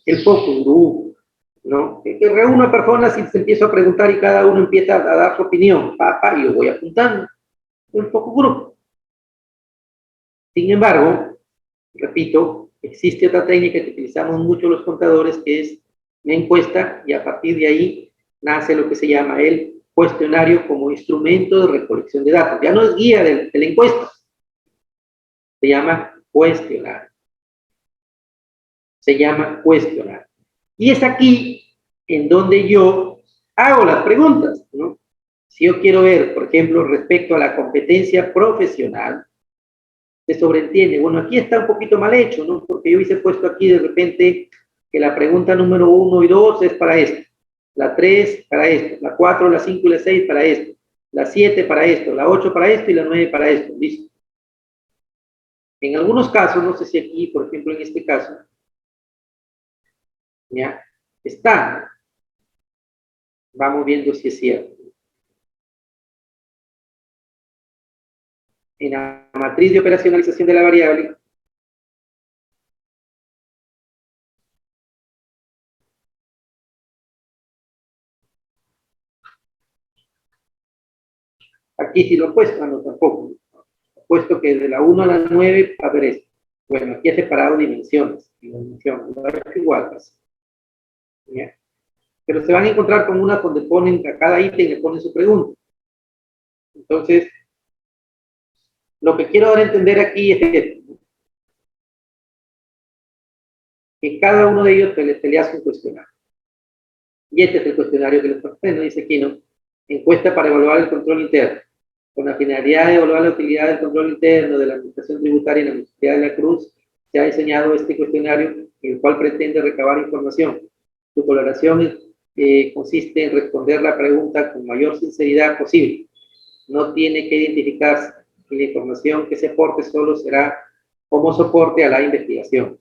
el focus group, ¿no? Que reúno a personas y se empiezo a preguntar y cada uno empieza a dar su opinión, y yo voy apuntando. El focus group. Sin embargo, repito, existe otra técnica que utilizamos mucho los contadores, que es una encuesta, y a partir de ahí nace lo que se llama el cuestionario como instrumento de recolección de datos. Ya no es guía de la encuesta, se llama cuestionario. Se llama cuestionario. Y es aquí en donde yo hago las preguntas, ¿no? Si yo quiero ver, por ejemplo, respecto a la competencia profesional, se sobreentiende, bueno, aquí está un poquito mal hecho, ¿no? Porque yo hubiese puesto aquí de repente que la pregunta número 1 y 2 es para esto, la 3 para esto, la 4, la 5 y la 6 para esto, la 7 para esto, la 8 para esto y la 9 para esto, listo. En algunos casos, no sé si aquí, por ejemplo, en este caso, ya, está, vamos viendo si es cierto. En la matriz de operacionalización de la variable, aquí sí lo he puesto, no, tampoco. He puesto que de la 1 a la 9 va a haber esto. Bueno, aquí he separado dimensiones. Dimensiones, no es igual. Pues. ¿Ya? Pero se van a encontrar con una donde ponen a cada ítem, le ponen su pregunta. Entonces, lo que quiero dar a entender aquí es esto, ¿no? Que cada uno de ellos se le hace un cuestionario. Y este es el cuestionario que les presento, dice aquí, ¿no? Encuesta para evaluar el control interno. Con la finalidad de evaluar la utilidad del control interno de la Administración Tributaria en la Universidad de la Cruz, se ha diseñado este cuestionario, el cual pretende recabar información. Su coloración consiste en responder la pregunta con mayor sinceridad posible. No tiene que identificarse, y la información que se aporte solo será como soporte a la investigación.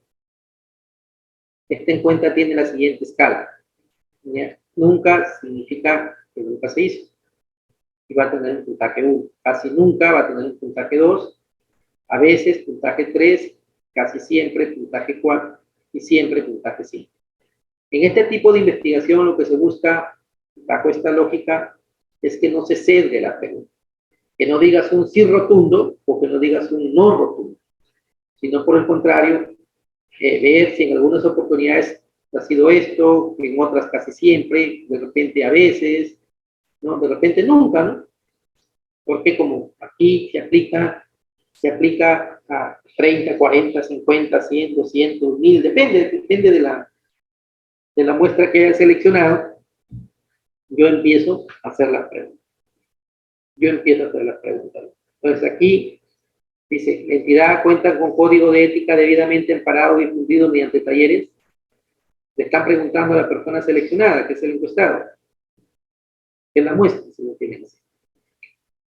Esta encuesta tiene la siguiente escala. ¿Ya? Nunca significa que nunca se hizo. Y va a tener un puntaje 1. Casi nunca va a tener un puntaje 2. A veces puntaje 3, casi siempre puntaje 4 y siempre puntaje 5. En este tipo de investigación lo que se busca, bajo esta lógica, es que no se sesgue la pregunta. Que no digas un sí rotundo o que no digas un no rotundo, sino por el contrario, ver si en algunas oportunidades ha sido esto, en otras casi siempre, de repente a veces, ¿no? De repente nunca, ¿no? Porque como aquí se aplica a 30, 40, 50, 100, 200, 1000, depende de la muestra que haya seleccionado, yo empiezo a hacer las preguntas. Entonces aquí dice, la entidad cuenta con código de ética debidamente amparado y difundido mediante talleres. Le están preguntando a la persona seleccionada, que es el encuestado, que la muestra, si lo tienen así.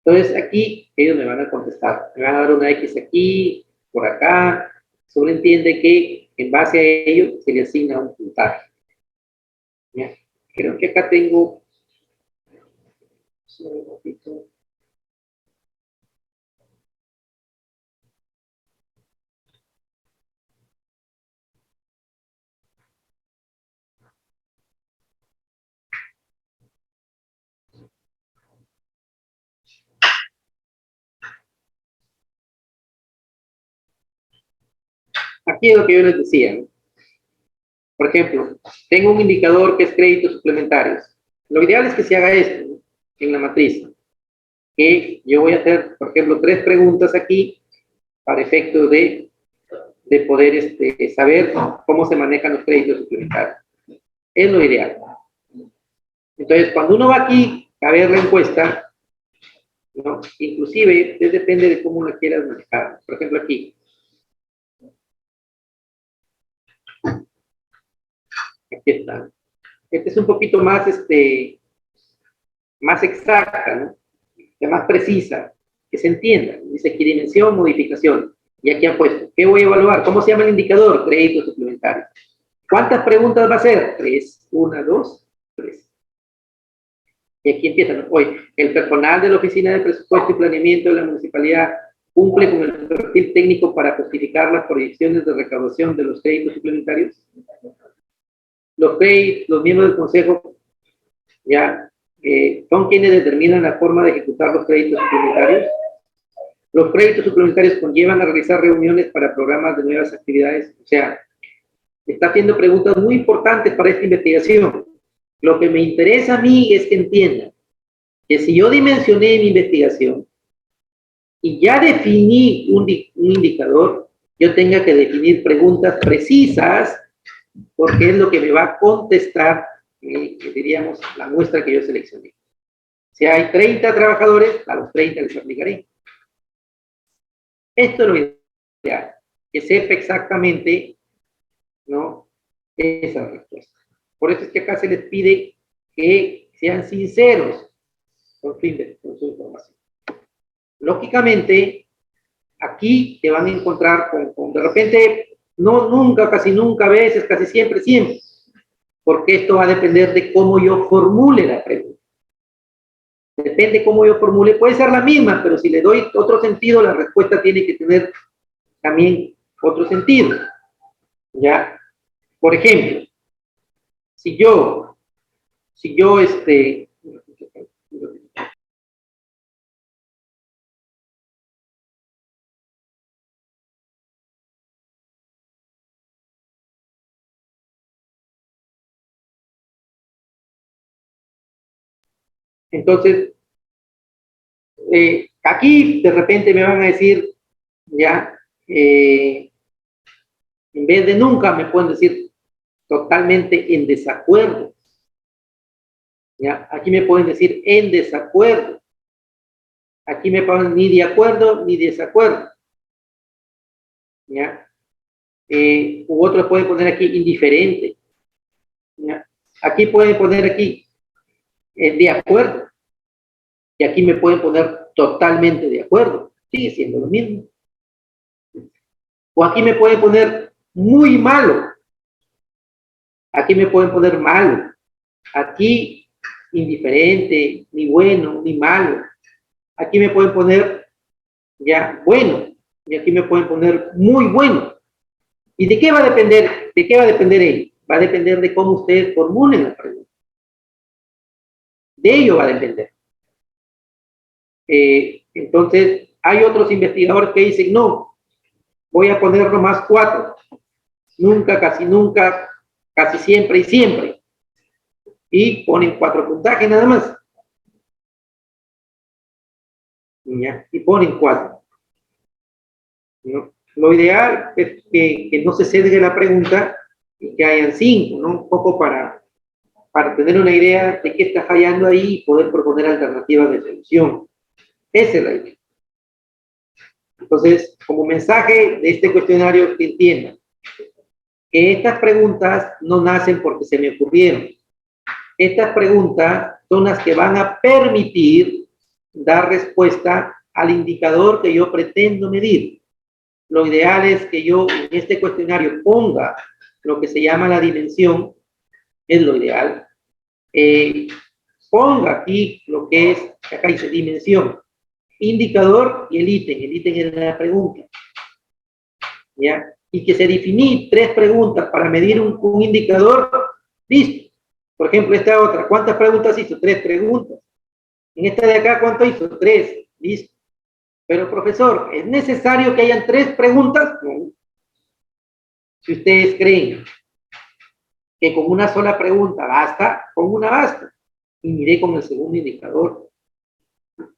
Entonces aquí ellos me van a contestar, me van a dar una X aquí, por acá, solo entiende que en base a ello se le asigna un puntaje. ¿Ya? Creo que acá tengo, un poquito. Aquí es lo que yo les decía, ¿no? Por ejemplo, tengo un indicador que es créditos suplementarios. Lo ideal es que se haga esto, ¿no? En la matriz. Que yo voy a hacer, por ejemplo, 3 preguntas aquí para efecto de poder saber cómo se manejan los créditos suplementarios. Es lo ideal. Entonces, cuando uno va aquí a ver la encuesta, ¿no? Inclusive, depende de cómo la quieras manejar. Por ejemplo, aquí, Aquí está. Este es un poquito más, más exacta, ¿no? Más precisa, que se entienda. Dice aquí dimensión, modificación. Y aquí han puesto, ¿qué voy a evaluar? ¿Cómo se llama el indicador? Crédito suplementario. ¿Cuántas preguntas va a ser? 3, 1, 2, 3. Y aquí empiezan. Hoy, el personal de la Oficina de Presupuesto y Planeamiento de la Municipalidad cumple con el perfil técnico para justificar las proyecciones de recaudación de los créditos suplementarios. Los miembros del Consejo ya son quienes determinan la forma de ejecutar los créditos suplementarios. Los créditos suplementarios conllevan a realizar reuniones para programas de nuevas actividades. O sea, está haciendo preguntas muy importantes para esta investigación. Lo que me interesa a mí es que entiendan que si yo dimensioné mi investigación y ya definí un indicador, yo tenga que definir preguntas precisas, porque es lo que me va a contestar, diríamos, la muestra que yo seleccioné. Si hay 30 trabajadores, a los 30 les aplicaré. Esto es lo ideal, que sepa exactamente, ¿no?, esa respuesta. Por eso es que acá se les pide que sean sinceros con su información. Lógicamente, aquí te van a encontrar con de repente, no nunca, casi nunca, a veces, casi siempre, siempre, porque esto va a depender de cómo yo formule la pregunta. Depende cómo yo formule, puede ser la misma, pero si le doy otro sentido, la respuesta tiene que tener también otro sentido. ¿Ya? Por ejemplo, si yo, entonces, aquí de repente me van a decir, ya, en vez de nunca, me pueden decir totalmente en desacuerdo. ¿Ya? Aquí me pueden decir en desacuerdo. Aquí me ponen ni de acuerdo ni desacuerdo. ¿Ya? U otro puede poner aquí indiferente. ¿Ya? Aquí pueden poner aquí de acuerdo. Y aquí me pueden poner totalmente de acuerdo. Sigue siendo lo mismo. O aquí me pueden poner muy malo. Aquí me pueden poner malo. Aquí indiferente, ni bueno, ni malo. Aquí me pueden poner ya bueno. Y aquí me pueden poner muy bueno. ¿Y de qué va a depender? ¿De qué va a depender ello? Va a depender de cómo ustedes formulen la pregunta. De ello va a depender. Entonces, hay otros investigadores que dicen, no, voy a poner nomás 4. Nunca, casi siempre y siempre. Y ponen 4 puntajes nada más. ¿Ya? Y ponen 4. ¿No? Lo ideal es que no se sesgue la pregunta y que hayan 5, ¿no? Un poco para tener una idea de qué está fallando ahí y poder proponer alternativas de solución. Esa es la idea. Entonces, como mensaje de este cuestionario, que entiendan que estas preguntas no nacen porque se me ocurrieron. Estas preguntas son las que van a permitir dar respuesta al indicador que yo pretendo medir. Lo ideal es que yo en este cuestionario ponga lo que se llama la dimensión, es lo ideal. Ponga aquí lo que es, acá dice dimensión, indicador y el ítem es la pregunta. ¿Ya? Y que se definí 3 preguntas para medir un indicador, listo. Por ejemplo, esta otra, ¿cuántas preguntas hizo? 3 preguntas. En esta de acá, ¿cuánto hizo? 3, listo. Pero, profesor, ¿es necesario que hayan 3 preguntas? No. Si ustedes creen que con una sola pregunta basta, con una basta. Y miré con el segundo indicador.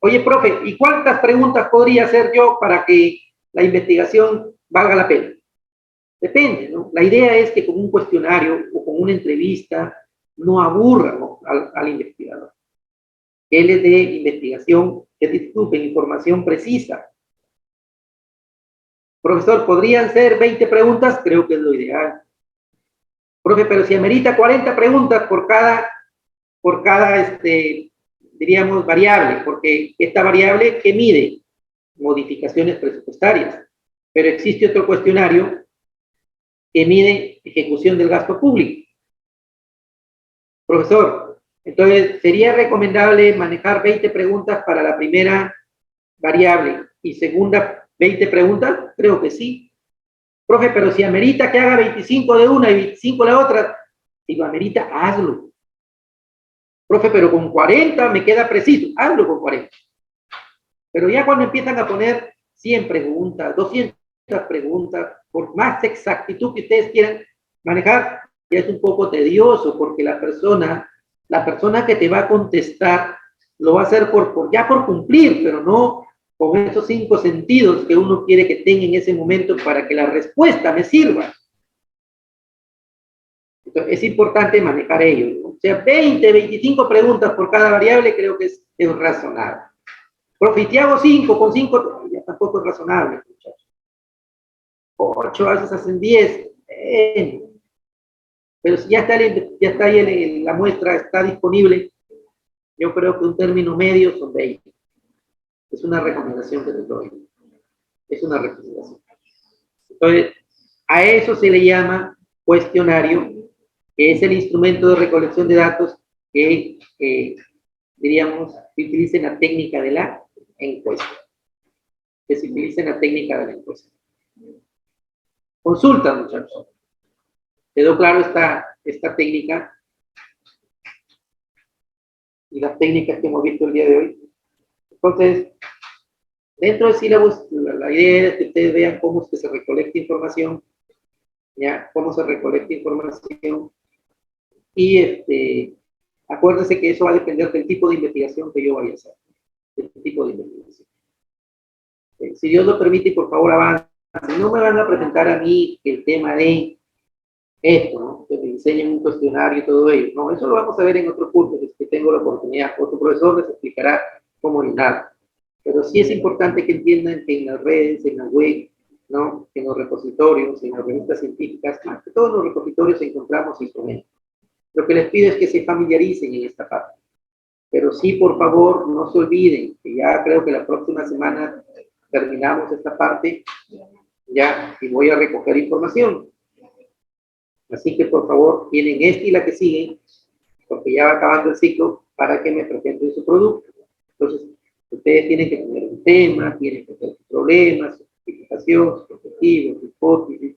Oye, profe, ¿y cuántas preguntas podría hacer yo para que la investigación valga la pena? Depende, ¿no? La idea es que con un cuestionario o con una entrevista no aburra, ¿no?, al investigador. Él es de investigación, que disculpen, información precisa. Profesor, ¿podrían ser 20 preguntas? Creo que es lo ideal. Profe, pero si amerita 40 preguntas por cada diríamos, variable, porque esta variable que mide modificaciones presupuestarias, pero existe otro cuestionario que mide ejecución del gasto público. Profesor, entonces, ¿sería recomendable manejar 20 preguntas para la primera variable y segunda 20 preguntas? Creo que sí. Profe, pero si amerita que haga 25 de una y 25 de la otra, si lo amerita, hazlo. Profe, pero con 40 me queda preciso, hazlo con 40. Pero ya cuando empiezan a poner 100 preguntas, 200 preguntas, por más exactitud que ustedes quieran manejar, ya es un poco tedioso, porque la persona que te va a contestar lo va a hacer ya por cumplir, pero no con esos 5 sentidos que uno quiere que tenga en ese momento para que la respuesta me sirva. Entonces, es importante manejar ello, ¿no? O sea, 20, 25 preguntas por cada variable creo que es razonable. Profe, te hago 5, con 5 ya tampoco es razonable, muchachos. 8 a veces hacen 10. Pero si ya está ahí la muestra, está disponible, yo creo que un término medio son 20. Es una recomendación que te doy. Es una recomendación. Entonces, a eso se le llama cuestionario, que es el instrumento de recolección de datos que, diríamos, se utiliza en la técnica de la encuesta. Que se utiliza en la técnica de la encuesta. Consulta, muchachos. ¿Quedó claro esta técnica? Y las técnicas que hemos visto el día de hoy. Entonces, dentro del sílabus, la idea es que ustedes vean cómo es que se recolecta información, ¿ya? Cómo se recolecta información. Y acuérdense que eso va a depender del tipo de investigación que yo vaya a hacer. Del tipo de investigación. Si Dios lo permite, por favor, avance. No me van a presentar a mí el tema de esto, ¿no? Que me enseñen un cuestionario y todo ello. No, eso lo vamos a ver en otro curso, que tengo la oportunidad. Otro profesor les explicará cómo y nada. Pero sí es importante que entiendan que en las redes, en la web, ¿no? En los repositorios, en las revistas científicas, más que todo en los repositorios encontramos instrumentos. Lo que les pido es que se familiaricen en esta parte. Pero sí, por favor, no se olviden, que ya creo que la próxima semana terminamos esta parte, ya, y voy a recoger información. Así que, por favor, tienen esta y la que sigue, porque ya va acabando el ciclo, para que me presenten su producto. Entonces, ustedes tienen que tener un tema, tienen que tener sus problemas, su justificación, sus objetivos, su hipótesis,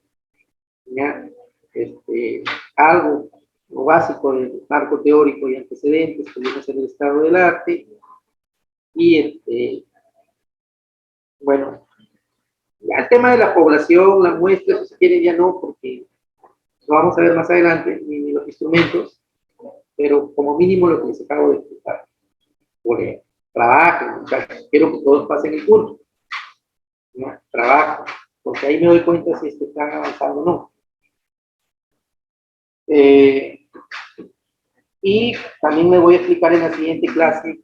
¿ya? Algo lo básico del marco teórico y antecedentes, que viene a ser el estado del arte. Y, bueno, ya el tema de la población, la muestra, si quieren ya no, porque lo vamos a ver más adelante, ni los instrumentos, pero como mínimo lo que les acabo de explicar. Porque trabajen, muchachos, quiero que todos pasen el curso. ¿No? Trabajo, porque ahí me doy cuenta si están avanzando o no. Y también me voy a explicar en la siguiente clase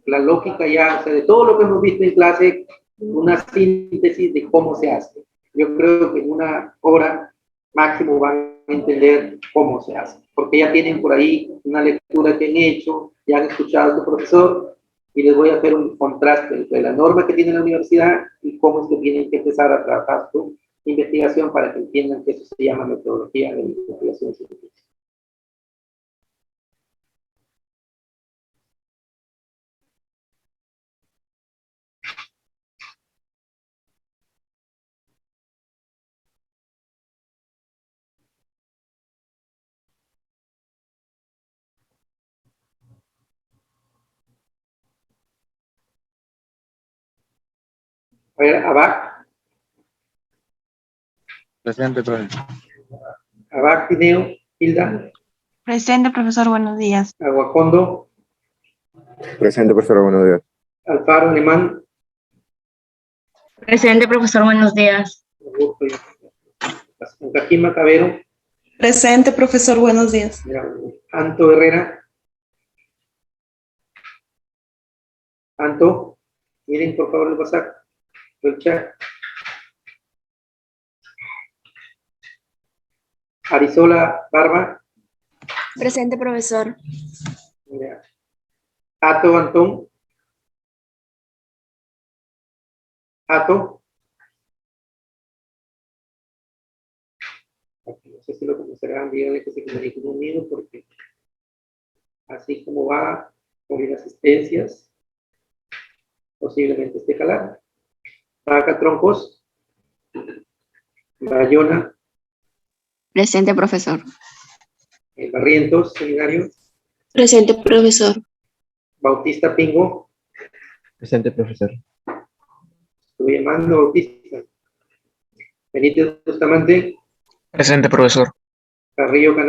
la lógica ya, o sea, de todo lo que hemos visto en clase, una síntesis de cómo se hace. Yo creo que en una hora máximo van a entender cómo se hace, porque ya tienen por ahí una lectura que han hecho, ya han escuchado a su profesor, y les voy a hacer un contraste entre la norma que tiene la universidad y cómo es que tienen que empezar a trabajar su investigación para que entiendan que eso se llama metodología de investigación científica. A ver, Abac, Presente, profe. Abac, Tineo, Hilda, Presente, profesor, buenos días. Aguacondo, Presente, profesor, buenos días. Alfaro, Alemán, Presente, profesor, buenos días. Augusto y Caquima, Cabero, Presente, profesor, buenos días. Anto Herrera. Anto, miren por favor el WhatsApp, el chat. Arizola Barba. Presente, profesor. Ya. Ato Antón. Ato. No sé si lo conocerán, díganle que se comunique conmigo porque así como va con las asistencias, posiblemente esté jalando. Vaca Troncos. Bayona. Presente, profesor. Barrientos, seminario. Presente, profesor. Bautista Pingo. Presente, profesor. Estoy llamando Bautista. Benítez Bustamante. Presente, profesor. Carrillo Canal.